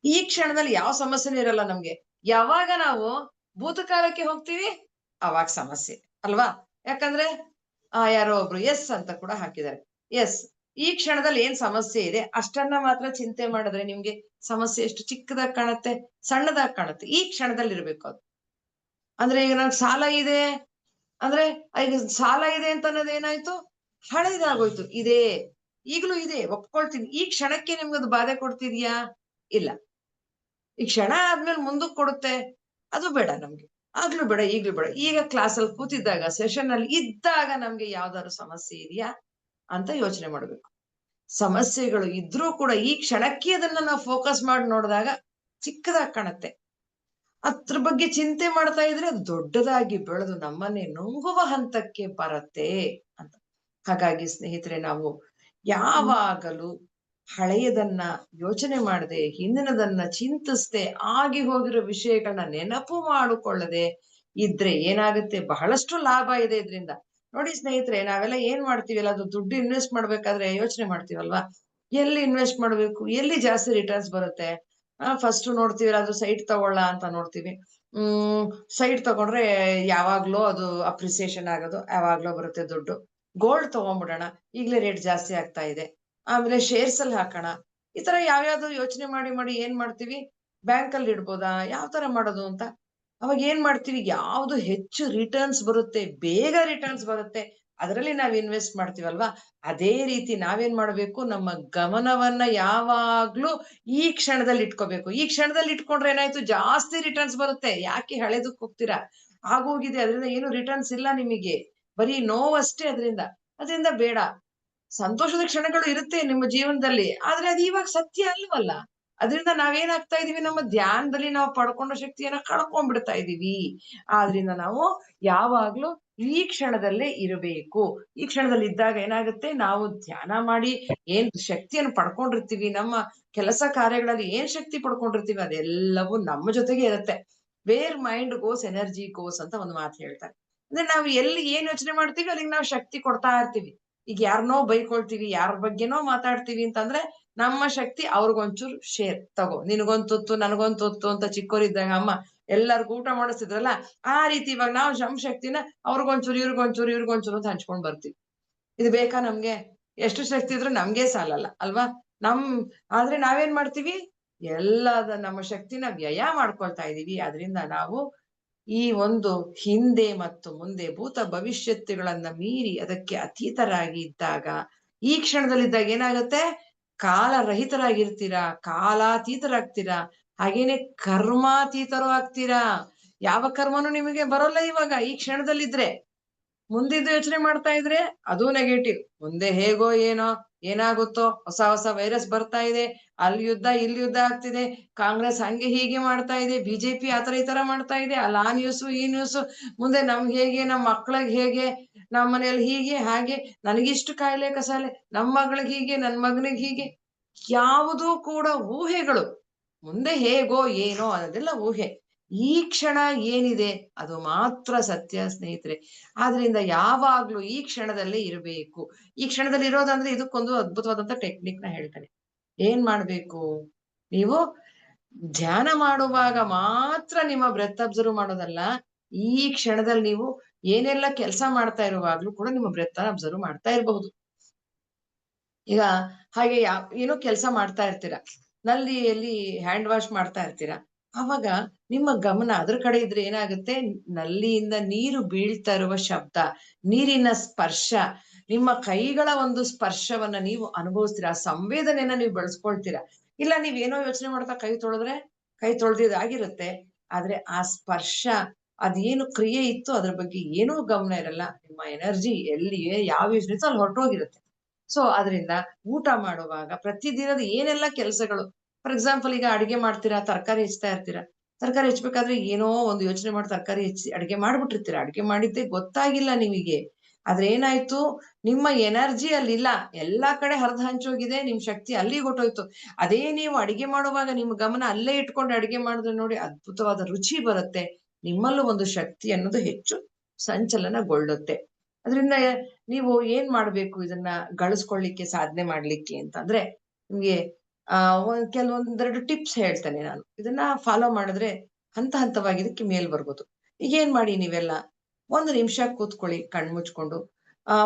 ಈ ಕ್ಷಣದಲ್ಲಿ ಯಾವ ಸಮಸ್ಯೆನೂ ಇರಲ್ಲ ನಮ್ಗೆ. ಯಾವಾಗ ನಾವು ಭೂತಕಾಲಕ್ಕೆ ಹೋಗ್ತೀವಿ ಅವಾಗ ಸಮಸ್ಯೆ ಅಲ್ವಾ? ಯಾಕಂದ್ರೆ ಯಾರೋ ಒಬ್ರು ಎಸ್ ಅಂತ ಕೂಡ ಹಾಕಿದ್ದಾರೆ. ಎಸ್. ಈ ಕ್ಷಣದಲ್ಲಿ ಏನ್ ಸಮಸ್ಯೆ ಇದೆ ಅಷ್ಟನ್ನ ಮಾತ್ರ ಚಿಂತೆ ಮಾಡಿದ್ರೆ ನಿಮ್ಗೆ ಸಮಸ್ಯೆ ಎಷ್ಟು ಚಿಕ್ಕದಾಗಿ ಕಾಣುತ್ತೆ, ಸಣ್ಣದಾಗಿ ಕಾಣುತ್ತೆ. ಈ ಕ್ಷಣದಲ್ಲಿ ಇರ್ಬೇಕು ಅದು. ಅಂದ್ರೆ ಈಗ ನಂಗೆ ಸಾಲ ಇದೆ ಅಂದ್ರೆ, ಈಗ ಸಾಲ ಇದೆ ಅಂತ ಅನ್ನೋದು ಏನಾಯ್ತು? ಹಳೇದಾಗೋಯ್ತು. ಇದೆ, ಈಗ್ಲೂ ಇದೆ, ಒಪ್ಕೊಳ್ತೀನಿ. ಈ ಕ್ಷಣಕ್ಕೆ ನಿಮ್ಗದು ಬಾಧೆ ಕೊಡ್ತಿದ್ಯಾ? ಇಲ್ಲ. ಈ ಕ್ಷಣ ಆದ್ಮೇಲೆ ಮುಂದಕ್ ಕೊಡುತ್ತೆ, ಅದು ಬೇಡ ನಮ್ಗೆ. ಆಗ್ಲೂ ಬೇಡ, ಈಗ್ಲೂ ಬೇಡ. ಈಗ ಕ್ಲಾಸಲ್ಲಿ ಕೂತಿದ್ದಾಗ, ಸೆಷನ್ ಅಲ್ಲಿ ಇದ್ದಾಗ ನಮ್ಗೆ ಯಾವ್ದಾದ್ರು ಸಮಸ್ಯೆ ಇದೆಯಾ ಅಂತ ಯೋಚನೆ ಮಾಡ್ಬೇಕು. ಸಮಸ್ಯೆಗಳು ಇದ್ರೂ ಕೂಡ ಈ ಕ್ಷಣಕ್ಕೆ ಅದನ್ನ ನಾವು ಫೋಕಸ್ ಮಾಡಿ ನೋಡಿದಾಗ ಚಿಕ್ಕದಾಗಿ ಕಾಣುತ್ತೆ. ಅದ್ರ ಬಗ್ಗೆ ಚಿಂತೆ ಮಾಡ್ತಾ ಇದ್ರೆ ಅದು ದೊಡ್ಡದಾಗಿ ಬೆಳೆದು ನಮ್ಮನ್ನೇ ನುಂಗುವ ಹಂತಕ್ಕೆ ಬರತ್ತೆ ಅಂತ. ಹಾಗಾಗಿ ಸ್ನೇಹಿತರೆ, ನಾವು ಯಾವಾಗಲೂ ಹಳೆಯದನ್ನ ಯೋಚನೆ ಮಾಡದೆ, ಹಿಂದಿನದನ್ನ ಚಿಂತಿಸದೆ, ಆಗಿ ಹೋಗಿರೋ ವಿಷಯಗಳನ್ನ ನೆನಪು ಮಾಡಿಕೊಳ್ಳದೆ ಇದ್ರೆ ಏನಾಗುತ್ತೆ? ಬಹಳಷ್ಟು ಲಾಭ ಇದೆ ಇದ್ರಿಂದ. ನೋಡಿ ಸ್ನೇಹಿತರೆ, ನಾವೆಲ್ಲ ಏನ್ ಮಾಡ್ತೀವಿ? ಎಲ್ಲಾದ್ರೂ ದುಡ್ಡು ಇನ್ವೆಸ್ಟ್ ಮಾಡ್ಬೇಕಾದ್ರೆ ಯೋಚನೆ ಮಾಡ್ತೀವಲ್ವಾ? ಎಲ್ಲಿ ಇನ್ವೆಸ್ಟ್ ಮಾಡ್ಬೇಕು? ಎಲ್ಲಿ ಜಾಸ್ತಿ ರಿಟರ್ನ್ಸ್ ಬರುತ್ತೆ? ಫಸ್ಟ್ ನೋಡ್ತೀವಿ, ಅದು ಸೈಟ್ ತಗೊಳ್ಳ ಅಂತ ನೋಡ್ತೀವಿ. ಸೈಟ್ ತಗೊಂಡ್ರೆ ಯಾವಾಗ್ಲೋ ಅದು ಅಪ್ರಿಸಿಯೇಷನ್ ಆಗೋದು, ಯಾವಾಗ್ಲೋ ಬರುತ್ತೆ ದುಡ್ಡು. ಗೋಲ್ಡ್ ತಗೊಂಡ್ಬಿಡೋಣ, ಈಗ್ಲೇ ರೇಟ್ ಜಾಸ್ತಿ ಆಗ್ತಾ ಇದೆ. ಆಮೇಲೆ ಶೇರ್ಸ್ ಅಲ್ಲಿ ಹಾಕೋಣ. ಈ ತರ ಯಾವ್ಯಾವ್ದು ಯೋಚನೆ ಮಾಡಿ ಮಾಡಿ ಏನ್ ಮಾಡ್ತೀವಿ? ಬ್ಯಾಂಕ್ ಅಲ್ಲಿ ಇಡ್ಬೋದಾ? ಯಾವ ತರ ಮಾಡೋದು ಅಂತ. ಅವಾಗ ಏನ್ ಮಾಡ್ತೀವಿ? ಯಾವ್ದು ಹೆಚ್ಚು ರಿಟರ್ನ್ಸ್ ಬರುತ್ತೆ, ಬೇಗ ರಿಟರ್ನ್ಸ್ ಬರುತ್ತೆ, ಅದರಲ್ಲಿ ನಾವ್ ಇನ್ವೆಸ್ಟ್ ಮಾಡ್ತೀವಲ್ವಾ? ಅದೇ ರೀತಿ ನಾವೇನ್ ಮಾಡ್ಬೇಕು? ನಮ್ಮ ಗಮನವನ್ನ ಯಾವಾಗ್ಲೂ ಈ ಕ್ಷಣದಲ್ಲಿ ಇಟ್ಕೋಬೇಕು. ಈ ಕ್ಷಣದಲ್ಲಿ ಇಟ್ಕೊಂಡ್ರೆ ಏನಾಯ್ತು? ಜಾಸ್ತಿ ರಿಟರ್ನ್ಸ್ ಬರುತ್ತೆ. ಯಾಕೆ ಹಳೇದಕ್ಕೆ ಹೋಗ್ತೀರಾ? ಆಗೋಗಿದೆ, ಅದರಿಂದ ಏನು ರಿಟರ್ನ್ಸ್ ಇಲ್ಲ ನಿಮಗೆ. ಬರೀ ನೋವಷ್ಟೇ ಅದರಿಂದ. ಅದರಿಂದ ಬೇಡ. ಸಂತೋಷದ ಕ್ಷಣಗಳು ಇರುತ್ತೆ ನಿಮ್ಮ ಜೀವನದಲ್ಲಿ. ಆದ್ರೆ ಅದು ಇವಾಗ ಸತ್ಯ ಅಲ್ವಲ್ಲ. ಅದರಿಂದ ನಾವೇನಾಗ್ತಾ ಇದೀವಿ? ನಮ್ಮ ಧ್ಯಾನದಲ್ಲಿ ನಾವು ಪಡ್ಕೊಂಡ ಶಕ್ತಿಯನ್ನ ಕಳ್ಕೊಂಡ್ಬಿಡ್ತಾ ಇದೀವಿ. ಆದ್ರಿಂದ ನಾವು ಯಾವಾಗ್ಲೂ ಈ ಕ್ಷಣದಲ್ಲೇ ಇರಬೇಕು. ಈ ಕ್ಷಣದಲ್ಲಿ ಇದ್ದಾಗ ಏನಾಗುತ್ತೆ? ನಾವು ಧ್ಯಾನ ಮಾಡಿ ಏನ್ ಶಕ್ತಿಯನ್ನು ಪಡ್ಕೊಂಡಿರ್ತೀವಿ, ನಮ್ಮ ಕೆಲಸ ಕಾರ್ಯಗಳಲ್ಲಿ ಏನ್ ಶಕ್ತಿ ಪಡ್ಕೊಂಡಿರ್ತೀವಿ, ಅದೆಲ್ಲವೂ ನಮ್ಮ ಜೊತೆಗೆ ಇರುತ್ತೆ. Where mind goes energy goes ಅಂತ ಒಂದು ಮಾತು ಹೇಳ್ತಾರೆ. ಅಂದ್ರೆ ನಾವು ಎಲ್ಲಿ ಏನ್ ಯೋಚನೆ ಮಾಡ್ತೀವಿ ಅಲ್ಲಿಗೆ ನಾವು ಶಕ್ತಿ ಕೊಡ್ತಾ ಇರ್ತೀವಿ. ಈಗ ಯಾರನ್ನೋ ಬೈಕೊಳ್ತೀವಿ, ಯಾರ ಬಗ್ಗೆನೋ ಮಾತಾಡ್ತೀವಿ ಅಂತಂದ್ರೆ ನಮ್ಮ ಶಕ್ತಿ ಅವ್ರಿಗೊಂಚೂರು ಶೇರ್ ತಗೋ, ನಿನಗೊಂದ್ ತುತ್ತು ನನಗೊಂದ್ ತುತ್ತು ಅಂತ ಚಿಕ್ಕೋರಿದ್ದಾಗ ಅಮ್ಮ ಎಲ್ಲರಿಗೂ ಊಟ ಮಾಡಿಸ್ತಿದ್ರಲ್ಲ, ಆ ರೀತಿ ಇವಾಗ ನಾವು ನಮ್ ಶಕ್ತಿನ ಅವ್ರಿಗೊಂಚೂರು ಇವ್ರಿಗೊಂಚೂರು ಇವ್ರಿಗೊಂಚೂರು ಅಂತ ಹಂಚ್ಕೊಂಡ್ ಬರ್ತೀವಿ. ಇದು ಬೇಕಾ ನಮ್ಗೆ? ಎಷ್ಟು ಶಕ್ತಿ ಇದ್ರೂ ನಮ್ಗೆ ಸಾಲಲ್ಲ ಅಲ್ವಾ? ಆದ್ರೆ ನಾವೇನ್ ಮಾಡ್ತೀವಿ? ನಮ್ಮ ಶಕ್ತಿನ ವ್ಯಯ ಮಾಡ್ಕೊಳ್ತಾ ಇದೀವಿ. ಅದರಿಂದ ನಾವು ಈ ಒಂದು ಹಿಂದೆ ಮತ್ತು ಮುಂದೆ ಭೂತ ಭವಿಷ್ಯತ್ತುಗಳನ್ನ ಮೀರಿ ಅದಕ್ಕೆ ಅತೀತರಾಗಿ ಇದ್ದಾಗ, ಈ ಕ್ಷಣದಲ್ಲಿದ್ದಾಗ ಏನಾಗುತ್ತೆ, ಕಾಲರಹಿತರಾಗಿರ್ತೀರಾ, ಕಾಲಾತೀತರಾಗ್ತೀರಾ, ಹಾಗೇನೆ ಕರ್ಮಾತೀತರು ಆಗ್ತೀರಾ. ಯಾವ ಕರ್ಮನು ನಿಮಗೆ ಬರೋಲ್ಲ ಇವಾಗ ಈ ಕ್ಷಣದಲ್ಲಿದ್ರೆ. ಮುಂದಿದ್ದು ಯೋಚನೆ ಮಾಡ್ತಾ ಇದ್ರೆ ಅದು ನೆಗೆಟಿವ್. ಮುಂದೆ ಹೇಗೋ ಏನೋ ಏನಾಗುತ್ತೋ, ಹೊಸ ಹೊಸ ವೈರಸ್ ಬರ್ತಾ ಇದೆ, ಅಲ್ಲಿ ಯುದ್ಧ ಇಲ್ಲಿ ಯುದ್ಧ ಆಗ್ತಿದೆ, ಕಾಂಗ್ರೆಸ್ ಹಂಗೆ ಹೀಗೆ ಮಾಡ್ತಾ ಇದೆ, ಬಿಜೆಪಿ ಆತರ ಈ ತರ ಮಾಡ್ತಾ ಇದೆ, ಅಲ್ಲಿ ಆ ನ್ಯೂಸು ಈ ನ್ಯೂಸು, ಮುಂದೆ ನಮ್ಗೆ ಹೇಗೆ, ನಮ್ಮ ಮಕ್ಳಿಗೆ ಹೇಗೆ, ನಮ್ಮ ಮನೇಲಿ ಹೀಗೆ ಹಾಗೆ, ನನಗಿಷ್ಟು ಕಾಯಿಲೆ ಕಸಾಲೆ, ನಮ್ಮ ಮಗಳಿಗೆ ಹೀಗೆ, ನನ್ ಮಗನಿಗೆ ಹೀಗೆ, ಯಾವುದೂ ಕೂಡ ಊಹೆಗಳು. ಮುಂದೆ ಹೇಗೋ ಏನೋ ಅನ್ನೋದೆಲ್ಲ ಊಹೆ. ಈ ಕ್ಷಣ ಏನಿದೆ ಅದು ಮಾತ್ರ ಸತ್ಯ ಸ್ನೇಹಿತರೆ. ಆದ್ರಿಂದ ಯಾವಾಗ್ಲೂ ಈ ಕ್ಷಣದಲ್ಲೇ ಇರಬೇಕು. ಈ ಕ್ಷಣದಲ್ಲಿ ಇರೋದಂದ್ರೆ ಇದಕ್ಕೊಂದು ಅದ್ಭುತವಾದಂತ ಟೆಕ್ನಿಕ್ ನ ಹೇಳ್ತಾನೆ. ಏನ್ ಮಾಡ್ಬೇಕು, ನೀವು ಧ್ಯಾನ ಮಾಡುವಾಗ ಮಾತ್ರ ನಿಮ್ಮ ಬ್ರೆತ್ ಅಬ್ಸರ್ವ್ ಮಾಡೋದಲ್ಲ, ಈ ಕ್ಷಣದಲ್ಲಿ ನೀವು ಏನೆಲ್ಲ ಕೆಲಸ ಮಾಡ್ತಾ ಇರುವಾಗ್ಲೂ ಕೂಡ ನಿಮ್ಮ ಬ್ರೆತ್ ಅಬ್ಸರ್ವ್ ಮಾಡ್ತಾ ಇರಬಹುದು. ಈಗ ಹಾಗೆ ಏನೋ ಕೆಲಸ ಮಾಡ್ತಾ ಇರ್ತೀರಾ, ನಲ್ಲಿಯಲ್ಲಿ ಹ್ಯಾಂಡ್ ವಾಶ್ ಮಾಡ್ತಾ ಇರ್ತೀರಾ, ಅವಾಗ ನಿಮ್ಮ ಗಮನ ಅದ್ರ ಕಡೆ ಇದ್ರೆ ಏನಾಗುತ್ತೆ, ನಲ್ಲಿಯಿಂದ ನೀರು ಬೀಳ್ತಾ ಇರುವ ಶಬ್ದ, ನೀರಿನ ಸ್ಪರ್ಶ, ನಿಮ್ಮ ಕೈಗಳ ಒಂದು ಸ್ಪರ್ಶವನ್ನ ನೀವು ಅನುಭವಿಸ್ತೀರಾ, ಸಂವೇದನೆಯನ್ನ ನೀವು ಬೆಳೆಸ್ಕೊಳ್ತೀರಾ. ಇಲ್ಲ ನೀವೇನೋ ಯೋಚನೆ ಮಾಡ್ತಾ ಕೈ ತೊಳೆದ್ರೆ ಕೈ ತೊಳೆದಿದ್ದಾಗಿರುತ್ತೆ, ಆದ್ರೆ ಆ ಸ್ಪರ್ಶ ಅದೇನು ಕ್ರಿಯೆ ಇತ್ತು ಅದ್ರ ಬಗ್ಗೆ ಏನೂ ಗಮನ ಇರಲ್ಲ. ನಿಮ್ಮ ಎನರ್ಜಿ ಎಲ್ಲಿ ಯಾವ ಯೋಚನೆ ಇತ್ತು ಅಲ್ಲಿ ಹೊರಟೋಗಿರುತ್ತೆ. ಸೊ ಅದರಿಂದ ಊಟ ಮಾಡುವಾಗ ಪ್ರತಿದಿನದ ಏನೆಲ್ಲ ಕೆಲಸಗಳು, ಫಾರ್ ಎಕ್ಸಾಂಪಲ್ ಈಗ ಅಡಿಗೆ ಮಾಡ್ತೀರಾ, ತರಕಾರಿ ಹೆಚ್ಚ್ತಾ ಇರ್ತೀರಾ, ತರಕಾರಿ ಹೆಚ್ಚಬೇಕಾದ್ರೆ ಏನೋ ಒಂದು ಯೋಚನೆ ಮಾಡಿ ತರಕಾರಿ ಹೆಚ್ಚಿ ಅಡಿಗೆ ಮಾಡ್ಬಿಟ್ಟಿರ್ತೀರಾ, ಅಡಿಗೆ ಮಾಡಿದ್ದೆ ಗೊತ್ತಾಗಿಲ್ಲ ನಿಮಗೆ. ಆದ್ರೆ ಏನಾಯ್ತು, ನಿಮ್ಮ ಎನರ್ಜಿ ಅಲ್ಲಿಲ್ಲ, ಎಲ್ಲಾ ಕಡೆ ಹರಿದು ಹಂಚೋಗಿದೆ, ನಿಮ್ ಶಕ್ತಿ ಅಲ್ಲಿಗೆ ಹೊಟ್ಟೋಯ್ತು. ಅದೇ ನೀವು ಅಡಿಗೆ ಮಾಡುವಾಗ ನಿಮ್ಮ ಗಮನ ಅಲ್ಲೇ ಇಟ್ಕೊಂಡು ಅಡಿಗೆ ಮಾಡಿದ್ರೆ ನೋಡಿ ಅದ್ಭುತವಾದ ರುಚಿ ಬರುತ್ತೆ, ನಿಮ್ಮಲ್ಲೂ ಒಂದು ಶಕ್ತಿ ಅನ್ನೋದು ಹೆಚ್ಚು ಸಂಚಲನಗೊಳ್ಳುತ್ತೆ. ಅದರಿಂದ ನೀವು ಏನ್ ಮಾಡ್ಬೇಕು ಇದನ್ನ ಗಳಿಸ್ಕೊಳ್ಳಿಕ್ಕೆ, ಸಾಧನೆ ಮಾಡ್ಲಿಕ್ಕೆ ಅಂತಂದ್ರೆ, ನಿಮ್ಗೆ ಕೆಲವೊಂದೆರಡು ಟಿಪ್ಸ್ ಹೇಳ್ತೇನೆ ನಾನು. ಇದನ್ನ ಫಾಲೋ ಮಾಡಿದ್ರೆ ಹಂತ ಹಂತವಾಗಿ ಇದಕ್ಕೆ ಮೇಲ್ ಬರ್ಬೋದು. ಈಗ ಏನ್ ಮಾಡಿ ನೀವೆಲ್ಲ, 1 ನಿಮಿಷ ಕೂತ್ಕೊಳ್ಳಿ ಕಣ್ ಮುಚ್ಕೊಂಡು.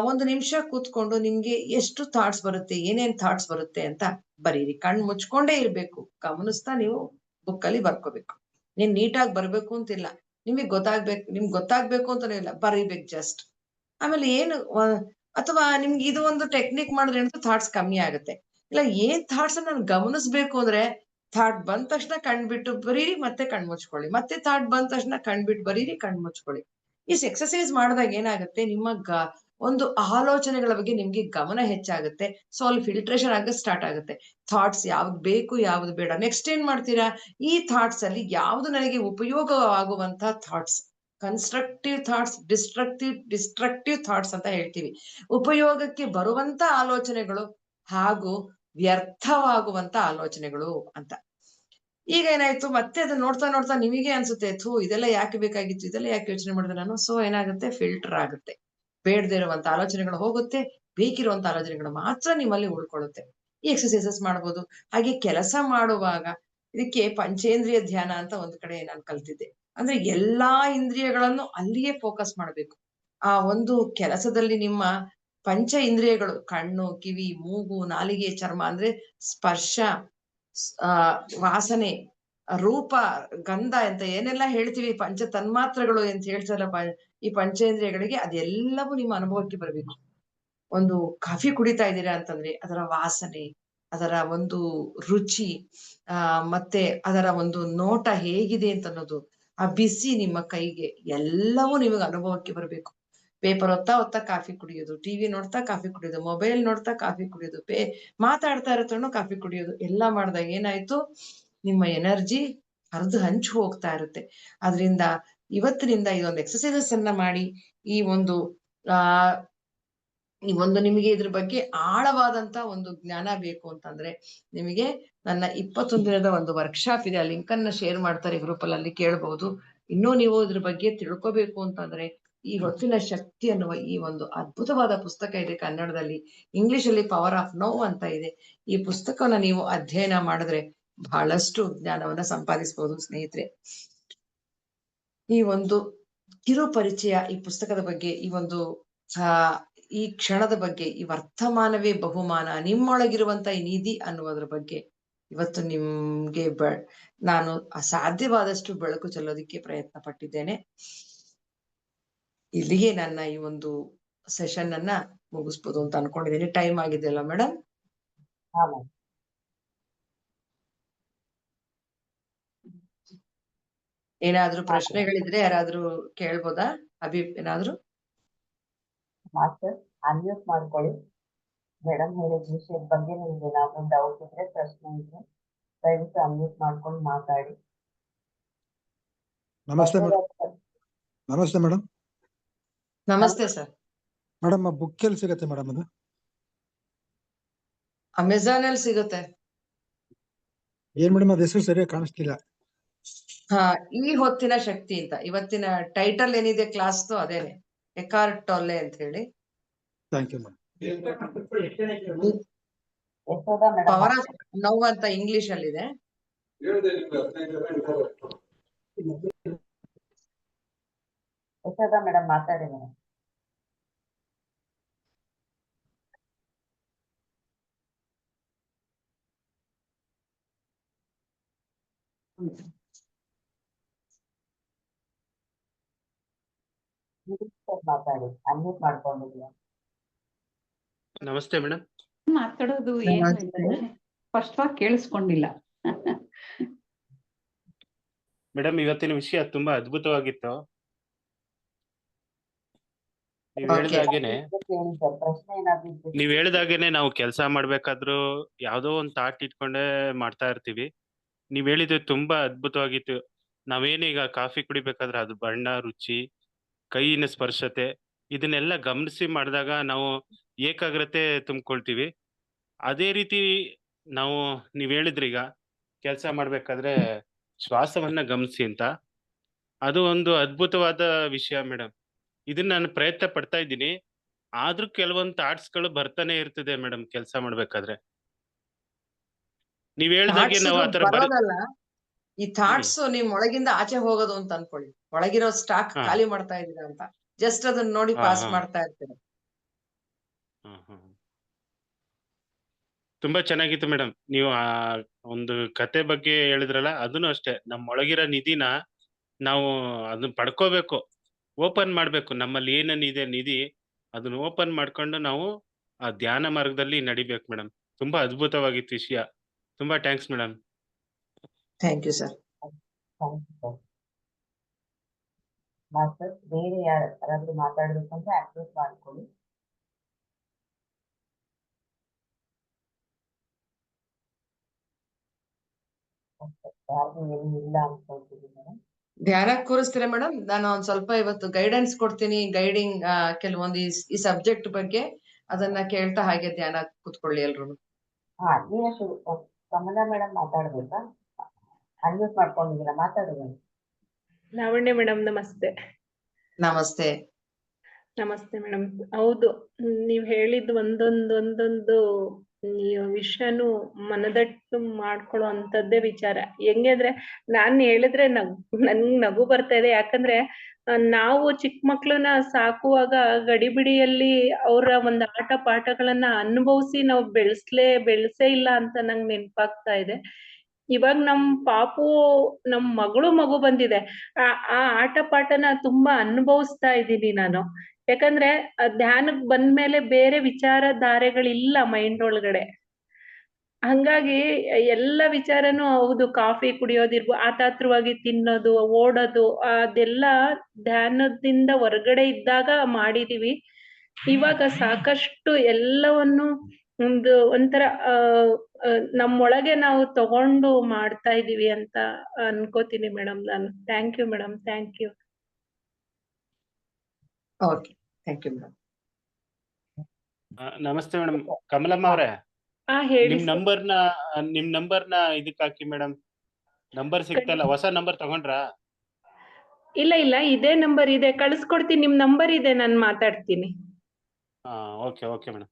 1 ನಿಮಿಷ ಕೂತ್ಕೊಂಡು ನಿಮ್ಗೆ ಎಷ್ಟು ಥಾಟ್ಸ್ ಬರುತ್ತೆ, ಏನೇನ್ ಥಾಟ್ಸ್ ಬರುತ್ತೆ ಅಂತ ಬರೀರಿ. ಕಣ್ ಮುಚ್ಕೊಂಡೇ ಇರ್ಬೇಕು, ಗಮನಿಸ್ತಾ ನೀವು ಬುಕ್ಕಲ್ಲಿ ಬರ್ಕೋಬೇಕು. ನೀನ್ ನೀಟಾಗಿ ಬರ್ಬೇಕು ಅಂತಿಲ್ಲ, ನಿಮ್ಗೆ ಗೊತ್ತಾಗ್ಬೇಕು ಅಂತಾನೂ ಇಲ್ಲ, ಬರೀಬೇಕು ಜಸ್ಟ್. ಆಮೇಲೆ ಏನು ಅಥವಾ ನಿಮ್ಗೆ ಇದು ಒಂದು ಟೆಕ್ನಿಕ್ ಮಾಡಿದ್ರೆ ಥಾಟ್ಸ್ ಕಮ್ಮಿ ಆಗುತ್ತೆ. ಇಲ್ಲ ಏನ್ ಥಾಟ್ಸ್ ನಾನು ಗಮನಿಸ್ಬೇಕು ಅಂದ್ರೆ, ಥಾಟ್ ಬಂದ ತಕ್ಷಣ ಕಣ್ಬಿಟ್ಟು ಬರೀರಿ, ಮತ್ತೆ ಕಣ್ ಮುಚ್ಕೊಳ್ಳಿ, ಮತ್ತೆ ಥಾಟ್ ಬಂದ ತಕ್ಷಣ ಕಣ್ಬಿಟ್ಟು ಬರೀರಿ, ಕಣ್ ಮುಚ್ಕೊಳ್ಳಿ. ಈ ಎಕ್ಸರ್ಸೈಸ್ ಮಾಡಿದಾಗ ಏನಾಗುತ್ತೆ, ನಿಮ್ಮ ಒಂದು ಆಲೋಚನೆಗಳ ಬಗ್ಗೆ ನಿಮ್ಗೆ ಗಮನ ಹೆಚ್ಚಾಗುತ್ತೆ. ಸೊ ಅಲ್ಲಿ ಫಿಲ್ಟ್ರೇಷನ್ ಆಗ ಸ್ಟಾರ್ಟ್ ಆಗುತ್ತೆ. ಥಾಟ್ಸ್ ಯಾವ್ದು ಬೇಕು ಯಾವ್ದು ಬೇಡ. ನೆಕ್ಸ್ಟ್ ಏನ್ ಮಾಡ್ತೀರಾ, ಈ ಥಾಟ್ಸ್ ಅಲ್ಲಿ ಯಾವ್ದು ನನಗೆ ಉಪಯೋಗವಾಗುವಂತ thoughts, constructive thoughts, destructive thoughts ಅಂತ ಹೇಳ್ತೀವಿ. ಉಪಯೋಗಕ್ಕೆ ಬರುವಂತ ಆಲೋಚನೆಗಳು ಹಾಗೂ ವ್ಯರ್ಥವಾಗುವಂತ ಆಲೋಚನೆಗಳು ಅಂತ. ಈಗ ಏನಾಯ್ತು, ಮತ್ತೆ ಅದನ್ನ ನೋಡ್ತಾ ನೋಡ್ತಾ ನಿಮಗೆ ಅನ್ಸುತ್ತೆ, ಇದೆಲ್ಲ ಯಾಕೆ ಬೇಕಾಗಿತ್ತು, ಇದೆಲ್ಲ ಯಾಕೆ ಯೋಚನೆ ಮಾಡಿದೆ ನಾನು. ಸೊ ಏನಾಗುತ್ತೆ, ಫಿಲ್ಟರ್ ಆಗುತ್ತೆ, ಬೇಡದೇ ಇರುವಂತ ಆಲೋಚನೆಗಳು ಹೋಗುತ್ತೆ, ಬೇಕಿರುವಂತ ಆಲೋಚನೆಗಳು ಮಾತ್ರ ನಿಮ್ಮಲ್ಲಿ ಉಳ್ಕೊಳ್ಳುತ್ತೆ. ಈ ಎಕ್ಸರ್ಸೈಸಸ್ ಮಾಡ್ಬೋದು. ಹಾಗೆ ಕೆಲಸ ಮಾಡುವಾಗ ಇದಕ್ಕೆ ಪಂಚೇಂದ್ರಿಯ ಧ್ಯಾನ ಅಂತ ಒಂದು ಕಡೆ ನಾನು ಕಲ್ತಿದ್ದೆ. ಅಂದ್ರೆ ಎಲ್ಲಾ ಇಂದ್ರಿಯಗಳನ್ನು ಅಲ್ಲಿಯೇ ಫೋಕಸ್ ಮಾಡ್ಬೇಕು. ಆ ಒಂದು ಕೆಲಸದಲ್ಲಿ ನಿಮ್ಮ ಪಂಚ ಇಂದ್ರಿಯಗಳು, ಕಣ್ಣು, ಕಿವಿ, ಮೂಗು, ನಾಲಿಗೆ, ಚರ್ಮ, ಅಂದ್ರೆ ಸ್ಪರ್ಶ, ವಾಸನೆ, ರೂಪ, ಗಂಧ ಅಂತ ಏನೆಲ್ಲ ಹೇಳ್ತೀವಿ, ಪಂಚ ತನ್ಮಾತ್ರಗಳು ಅಂತ ಹೇಳ್ತಾರಲ್ಲ ಈ ಪಂಚೇಂದ್ರಿಯಗಳಿಗೆ, ಅದೆಲ್ಲವೂ ನಿಮ್ಮ ಅನುಭವಕ್ಕೆ ಬರಬೇಕು. ಒಂದು ಕಾಫಿ ಕುಡಿತಾ ಇದ್ದೀರಾ ಅಂತಂದ್ರೆ ಅದರ ವಾಸನೆ, ಅದರ ಒಂದು ರುಚಿ, ಮತ್ತೆ ಅದರ ಒಂದು ನೋಟ ಹೇಗಿದೆ ಅಂತ ಅನ್ನೋದು, ಆ ಬಿಸಿ ನಿಮ್ಮ ಕೈಗೆ, ಎಲ್ಲವೂ ನಿಮಗೆ ಅನುಭವಕ್ಕೆ ಬರಬೇಕು. ಪೇಪರ್ ಓದ್ತಾ ಕಾಫಿ ಕುಡಿಯೋದು, ಟಿವಿ ನೋಡ್ತಾ ಕಾಫಿ ಕುಡಿಯೋದು, ಮೊಬೈಲ್ ನೋಡ್ತಾ ಕಾಫಿ ಕುಡಿಯೋದು, ಮಾತಾಡ್ತಾ ಇರತ್ತೋ ಕಾಫಿ ಕುಡಿಯೋದು, ಎಲ್ಲ ಮಾಡಿದಾಗ ಏನಾಯ್ತು, ನಿಮ್ಮ ಎನರ್ಜಿ ಹರಿದು ಹಂಚು ಹೋಗ್ತಾ ಇರುತ್ತೆ. ಅದರಿಂದ ಇವತ್ತಿನಿಂದ ಇದೊಂದು ಎಕ್ಸರ್ಸೈಸಸ್ ಅನ್ನ ಮಾಡಿ, ಈ ಒಂದು ನಿಮಗೆ ಇದ್ರ ಬಗ್ಗೆ ಆಳವಾದಂತ ಒಂದು ಜ್ಞಾನ ಬೇಕು ಅಂತಂದ್ರೆ, ನಿಮಗೆ ನನ್ನ 21 ದಿನದ ಒಂದು ವರ್ಕ್ಶಾಪ್ ಇದೆ, ಆ ಲಿಂಕ್ ಅನ್ನ ಶೇರ್ ಮಾಡ್ತಾರೆ ಗ್ರೂಪ್ ಅಲ್ಲಿ ಕೇಳಬಹುದು. ಇನ್ನೂ ನೀವು ಇದ್ರ ಬಗ್ಗೆ ತಿಳ್ಕೋಬೇಕು ಅಂತಂದ್ರೆ, ಈ ಹೊತ್ತಿನ ಶಕ್ತಿ ಅನ್ನುವ ಈ ಒಂದು ಅದ್ಭುತವಾದ ಪುಸ್ತಕ ಇದೆ ಕನ್ನಡದಲ್ಲಿ, ಇಂಗ್ಲಿಷ್ ಅಲ್ಲಿ ಪವರ್ ಆಫ್ ನೌ ಅಂತ ಇದೆ. ಈ ಪುಸ್ತಕವನ್ನ ನೀವು ಅಧ್ಯಯನ ಮಾಡಿದ್ರೆ ಬಹಳಷ್ಟು ಜ್ಞಾನವನ್ನ ಸಂಪಾದಿಸಬಹುದು ಸ್ನೇಹಿತರೆ. ಈ ಒಂದು ಕಿರು ಪರಿಚಯ ಈ ಪುಸ್ತಕದ ಬಗ್ಗೆ, ಈ ಕ್ಷಣದ ಬಗ್ಗೆ, ಈ ವರ್ತಮಾನವೇ ಬಹುಮಾನ, ನಿಮ್ಮೊಳಗಿರುವಂತ ಈ ನಿಧಿ ಅನ್ನುವುದ್ರ ಬಗ್ಗೆ ಇವತ್ತು ನಿಮ್ಗೆ ನಾನು ಸಾಧ್ಯವಾದಷ್ಟು ಬೆಳಕು ಚೆಲ್ಲೋದಿಕ್ಕೆ ಪ್ರಯತ್ನ ಪಟ್ಟಿದ್ದೇನೆ. ಇಲ್ಲಿಗೆ ನನ್ನ ಈ ಒಂದು ಸೆಷನ್ ಅನ್ನ ಮುಗಿಸ್ಬೋದು ಅಂತ ಅನ್ಕೊಂಡಿದ್ದೀನಿ. ಟೈಮ್ ಆಗಿದೆ ಅಲ್ಲ ಮೇಡಮ್? ಏನಾದ್ರೂ ಪ್ರಶ್ನೆಗಳಿದ್ರೆ ಯಾರಾದ್ರೂ ಕೇಳ್ಬೋದಾ? ಏನಾದ್ರು ಮಾಸ್ಟರ್ ಅನ್ಮ್ಯೂಟ್ ಮಾಡ್ಕೊಳ್ಳಿ. ಮೇಡಮ್ ಹೇಳಿದ ವಿಷಯದ ಬಗ್ಗೆ ನಿಮ್ಗೆ ಏನಾದ್ರು ಡೌಟ್ ಇದ್ರೆ, ಪ್ರಶ್ನೆ ಇದ್ರೆ ದಯವಿಟ್ಟು ಅನ್ಮ್ಯೂಟ್ ಮಾಡ್ಕೊಂಡು ಮಾತಾಡಿ. ನಮಸ್ತೆ ಮೇಡಮ್. ನಮಸ್ತೆ ಮೇಡಮ್. ನಮಸ್ತೆ ಸರ್. ಮೇಡಮ್ ಬುಕ್ ಎಲ್ಲಿ ಸಿಗತ್ತೆ ಮೇಡಮ್? ಅದು ಅಮೆಝಾನ್ ಅಲ್ಲಿ ಸಿಗುತ್ತೆ. ಏನ್ ಮೇಡಮ್ ಅದ್ ಹೆಸರು ಸರಿಯಾಗಿ ಕಾಣಿಸ್ತಿಲ್ಲ. ಹಾ, ಈ ಹೊತ್ತಿನ ಶಕ್ತಿ ಅಂತ. ಇವತ್ತಿನ ಟೈಟಲ್ ಏನಿದೆ ಕ್ಲಾಸ್ದು ಅದೇನೆ, ಎಕಾರ್ಟ್ ಟೊಲ್ಲೆ ಅಂತ ಹೇಳಿ. Thank you madam. Power of now ಅಂತ ಇಂಗ್ಲಿಷ್ ಅಲ್ಲಿ ಇದೆ. ಮೇಡಮ್ ಮಾತಾಡಿ ಮೇಡಮ್. ಮಾತಾಡಿ, ಅನ್ಮ್ಯೂಟ್ ಮಾಡ್ಕೊಂಡಿಲ್ಲ. ನಮಸ್ತೆ ಮೇಡಮ್. ಮಾತಾಡೋದು ಏನು ಇಲ್ಲ, ಸ್ಪಷ್ಟವಾಗಿ ಕೇಳಿಸ್ಕೊಂಡಿಲ್ಲ. ಮೇಡಮ್, ಇವತ್ತಿನ ವಿಷಯ ತುಂಬಾ ಅದ್ಭುತವಾಗಿತ್ತು. ನೀವ್ ಹೇಳ್ದಾಗೇನೆ ನಾವು ಕೆಲಸ ಮಾಡ್ಬೇಕಾದ್ರೂ ಯಾವ್ದೋ ಒಂದ್ ಥಾಟ್ ಇಟ್ಕೊಂಡೇ ಮಾಡ್ತಾ ಇರ್ತೀವಿ. ನೀವ್ ಹೇಳಿದ್ದು ತುಂಬಾ ಅದ್ಭುತವಾಗಿತ್ತು. ನಾವೇನೀಗ ಕಾಫಿ ಕುಡಿಬೇಕಾದ್ರೆ ಅದು ಬಣ್ಣ, ರುಚಿ, ಕೈಯಿನ ಸ್ಪರ್ಶತೆ ಇದನ್ನೆಲ್ಲ ಗಮನಿಸಿ ಮಾಡಿದಾಗ ನಾವು ಏಕಾಗ್ರತೆ ತುಂಬಿಕೊಳ್ತೀವಿ. ಅದೇ ರೀತಿ ನಾವು ನೀವ್ ಹೇಳಿದ್ರೀಗ ಕೆಲಸ ಮಾಡ್ಬೇಕಾದ್ರೆ ಶ್ವಾಸವನ್ನ ಗಮನಿಸಿ ಅಂತ. ಅದು ಒಂದು ಅದ್ಭುತವಾದ ವಿಷಯ ಮೇಡಮ್. ಇದನ್ನ ನಾನು ಪ್ರಯತ್ನ ಪಡ್ತಾ ಇದ್ದೀನಿ. ಆದ್ರೂ ಕೆಲವೊಂದು ಥಾಟ್ಸ್ಗಳು ಬರ್ತಾನೆ ಇರ್ತದೆ ಮೇಡಮ್ ಕೆಲಸ ಮಾಡ್ಬೇಕಾದ್ರೆ. ನೀವ್ ಹೇಳ್ದಾಗೆ ನಾವು ಆತರ ಬರೋದಲ್ಲ, ಈ ಥಾಟ್ಸ್ ನಿಮ್ ಒಳಗಿಂದ ಆಚೆ ಹೋಗೋದು ಅಂತ ಅನ್ಕೊಳ್ಳಿ. ಒಳಗಿರೋ ಸ್ಟಾಕ್ ಖಾಲಿ ಮಾಡ್ತಾ ಇದೀರ ಅಂತ ಜಸ್ಟ್ ಅದನ್ನ ನೋಡಿ ಪಾಸ್ ಮಾಡ್ತಾ ಇರ್ತೀರ. ತುಂಬಾ ಚೆನ್ನಾಗಿತ್ತು ಮೇಡಮ್. ನೀವು ಆ ಒಂದು ಕತೆ ಬಗ್ಗೆ ಹೇಳಿದ್ರಲ್ಲ, ಅದನ್ನು ಅಷ್ಟೇ. ನಮ್ಮ ಒಳಗಿರೋ ನಿಧಿನ ನಾವು ಅದನ್ನ ಪಡ್ಕೋಬೇಕು, ಓಪನ್ ಮಾಡ್ಬೇಕು. ನಮ್ಮಲ್ಲಿ ಏನೇನಿದೆ ನಿಧಿ, ಅದನ್ನ ಓಪನ್ ಮಾಡ್ಕೊಂಡು ನಾವು ಆ ಧ್ಯಾನ ಮಾರ್ಗದಲ್ಲಿ ನಡಿಬೇಕು ಮೇಡಮ್. ತುಂಬಾ ಅದ್ಭುತವಾಗಿತ್ತು ವಿಷಯ. ತುಂಬಾ thanks madam. Thank you sir. Master, ಬೇರೆ ಯಾರಾದ್ರೂ ಮಾತಾಡ್ಬೇಕಂದ್ರೆ ಅಕ್ಸೆಪ್ಟ್ ಮಾಡ್ಕೊಳ್ಳಿ. ಯಾರಿಗೂ ಏನು ಇಲ್ಲ ಅನ್ಕೊಳ್ತೀವಿ ಮೇಡಮ್. ಧ್ಯಾನ ಕೂರಿಸ್ತೀರಾ ಮೇಡಮ್? ನಾನು ಒಂದ್ ಸ್ವಲ್ಪ ಇವತ್ತು ಗೈಡೆನ್ಸ್ ಕೊಡ್ತೀನಿ, ಗೈಡಿಂಗ್ ಕೆಲವೊಂದು ಈ ಸಬ್ಜೆಕ್ಟ್ ಬಗ್ಗೆ. ಅದನ್ನ ಕೇಳ್ತಾ ಹಾಗೆ ಧ್ಯಾನ ಕೂತ್ಕೊಳ್ಳಿ ಎಲ್ರು. ಕಮಲಾ ಮೇಡಮ್ ಮಾತಾಡ್ಬೇಕಾ? ಅನ್ಮ್ಯೂಟ್ ಮಾಡ್ಕೊಂಡಿದ್ದೀರಾ, ಮಾತಾಡಿ. ಲಾವಣ್ಯ ಮೇಡಮ್ ನಮಸ್ತೆ. ನಮಸ್ತೆ. ನಮಸ್ತೆ ಮೇಡಮ್. ಹೌದು, ನೀವ್ ಹೇಳಿದ್ ಒಂದೊಂದು ವಿಷಯನು ಮನದಟ್ಟು ಮಾಡ್ಕೊಳ್ಳೋ ಅಂತದ್ದೇ ವಿಚಾರ. ಹೆಂಗೆ ಅಂದ್ರೆ ನಾನ್ ಹೇಳಿದ್ರೆ ನನ್ಗ್ ನಗು ಬರ್ತಾ ಇದೆ. ಯಾಕಂದ್ರೆ ನಾವು ಚಿಕ್ಕ ಮಕ್ಳನ್ನ ಸಾಕುವಾಗ ಗಡಿಬಿಡಿಯಲ್ಲಿ ಅವರ ಒಂದು ಆಟ ಪಾಠಗಳನ್ನ ಅನುಭವಿಸಿ ನಾವು ಬೆಳ್ಸೇ ಇಲ್ಲ ಅಂತ ನಂಗೆ ನೆನ್ಪಾಗ್ತಾ ಇದೆ. ಇವಾಗ ನಮ್ ಮಗು ಬಂದಿದೆ. ಆ ಆಟ ಪಾಠನ ತುಂಬಾ ಅನುಭವಿಸ್ತಾ ಇದ್ದೀನಿ ನಾನು. ಯಾಕಂದ್ರೆ ಧ್ಯಾನಕ್ ಬಂದ್ಮೇಲೆ ಬೇರೆ ವಿಚಾರಧಾರೆಗಳಿಲ್ಲ ಮೈಂಡ್ ಒಳಗಡೆ. ಹಂಗಾಗಿ ಎಲ್ಲ ವಿಚಾರನೂ ಹೌದು, ಕಾಫಿ ಕುಡಿಯೋದಿರ್ಬೋದು, ಆತಾತ್ರವಾಗಿ ತಿನ್ನೋದು, ಓಡೋದು, ಅದೆಲ್ಲ ಧ್ಯಾನದಿಂದ ಹೊರಗಡೆ ಇದ್ದಾಗ ಮಾಡಿದೀವಿ. ಇವಾಗ ಸಾಕಷ್ಟು ಎಲ್ಲವನ್ನು ಒಂಥರ ನಮ್ಮೊಳಗೆ ನಾವು ತಗೊಂಡು ಮಾಡ್ತಾ ಇದೀವಿ ಅಂತ ಅನ್ಕೋತೀನಿ ಮೇಡಮ್ ನಾನು. Thank you madam, thank you. Okay, thank you madam. ನಮಸ್ತೆ ಮೇಡಮ್. ಕಮಲಮ್ಮ ಅವರೇ, ಹೇಳಿ. ನಿಮ್ ನಂಬರ್ನ ಇದಕ್ ಹಾಕಿ ಮೇಡಮ್. ನಂಬರ್ ಸಿಗ್ತಲ್ಲ, ಹೊಸ ನಂಬರ್ ತಗೊಂಡ್ರಾ? ಇಲ್ಲ, ಇದೇ ನಂಬರ್ ಇದೆ, ಕಳಿಸ್ಕೊಡ್ತೀನಿ. ನಿಮ್ ನಂಬರ್ ಇದೆ, ನಾನು ಮಾತಾಡ್ತೀನಿ. Okay okay madam.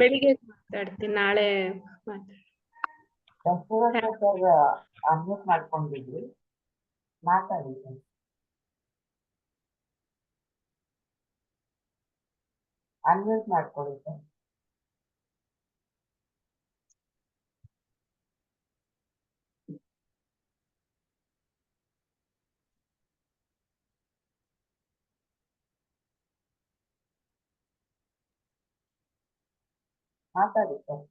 ಬೆಳಿಗ್ಗೆ ಮಾತಾಡ್ತೀನಿ, ನಾಳೆ ಅನ್ಮ್ಯೂಟ್ ಮಾಡ್ಕೊಂಡಿದ್ವಿ, ಮಾತಾಡಿ. ಅನ್ಮ್ಯೂಟ್ ಮಾಡ್ಕೊಳ್ಳಿ ಸರ್. ಮಾತಾಡಿ ಸರ್.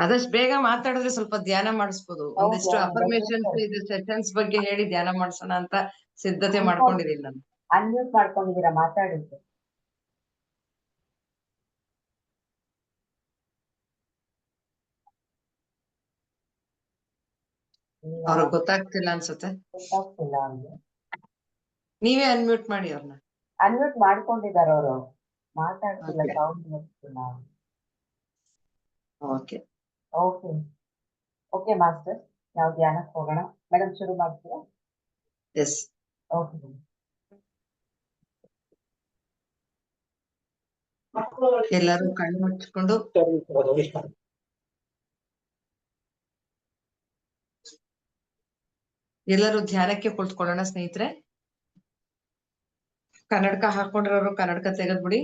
ಆದಷ್ಟು ಬೇಗ ಮಾತಾಡಿದ್ರೆ ಸ್ವಲ್ಪ ಧ್ಯಾನ ಮಾಡಿಸ್ಬೋದು. ಒಂದಿಷ್ಟು ಹೌದು, ಅಫರ್ಮೇಶನ್ಸ್ ಹೌದು. ಇದು ಸೆಷನ್ಸ್ ಬಗ್ಗೆ ಹೇಳಿ ಧ್ಯಾನ ಮಾಡ್ಸೋಣ ಅಂತ ಸಿದ್ಧತೆ ಮಾಡ್ಕೊಂಡಿದೀನಿ ನಾನು. ಅನ್ಮ್ಯೂಟ್ ಮಾಡ್ಕೊಂಡಿದ್ದೀರಾ, ಮಾತಾಡಿ ಸರ್. ಅವ್ರಿಗೆ ಗೊತ್ತಾಗ್ತಿಲ್ಲ ಅನ್ಸುತ್ತೆ. ಗೊತ್ತಾಗ್ತಿಲ್ಲ ಅವ್ರಿಗೆ. ನೀವೇ ಅನ್ಮ್ಯೂಟ್ ಮಾಡಿ ಅವ್ರನ್ನ. ಅನ್ಮ್ಯೂಟ್ ಮಾಡ್ಕೊಂಡಿದ್ದಾರೆ ಅವರು, ಮಾತಾಡ್ತಿಲ್ಲ, Okay. ಸೌಂಡ್ ಬರ್ತಿಲ್ಲ. ಓಕೆ. ಓಕೆ ಓಕೆ ಮಾಸ್ಟರ್, ನಾವು ಧ್ಯಾನಕ್ಕೆ ಹೋಗೋಣ. ಮೇಡಮ್ ಶುರು ಮಾಡ್ತೀರಾ? ಎಸ್. ಓಕೆ. ಎಲ್ಲರೂ ಕಣ್ಣು ಮುಚ್ಕೊಂಡು ಎಲ್ಲರೂ ಧ್ಯಾನಕ್ಕೆ ಕುಳಿತುಕೊಳ್ಳೋಣ ಸ್ನೇಹಿತರೆ. ಕನ್ನಡಕ ಹಾಕೊಂಡಿರೋರು ಕನ್ನಡಕ ತೆಗೆದ್ಬಿಡಿ.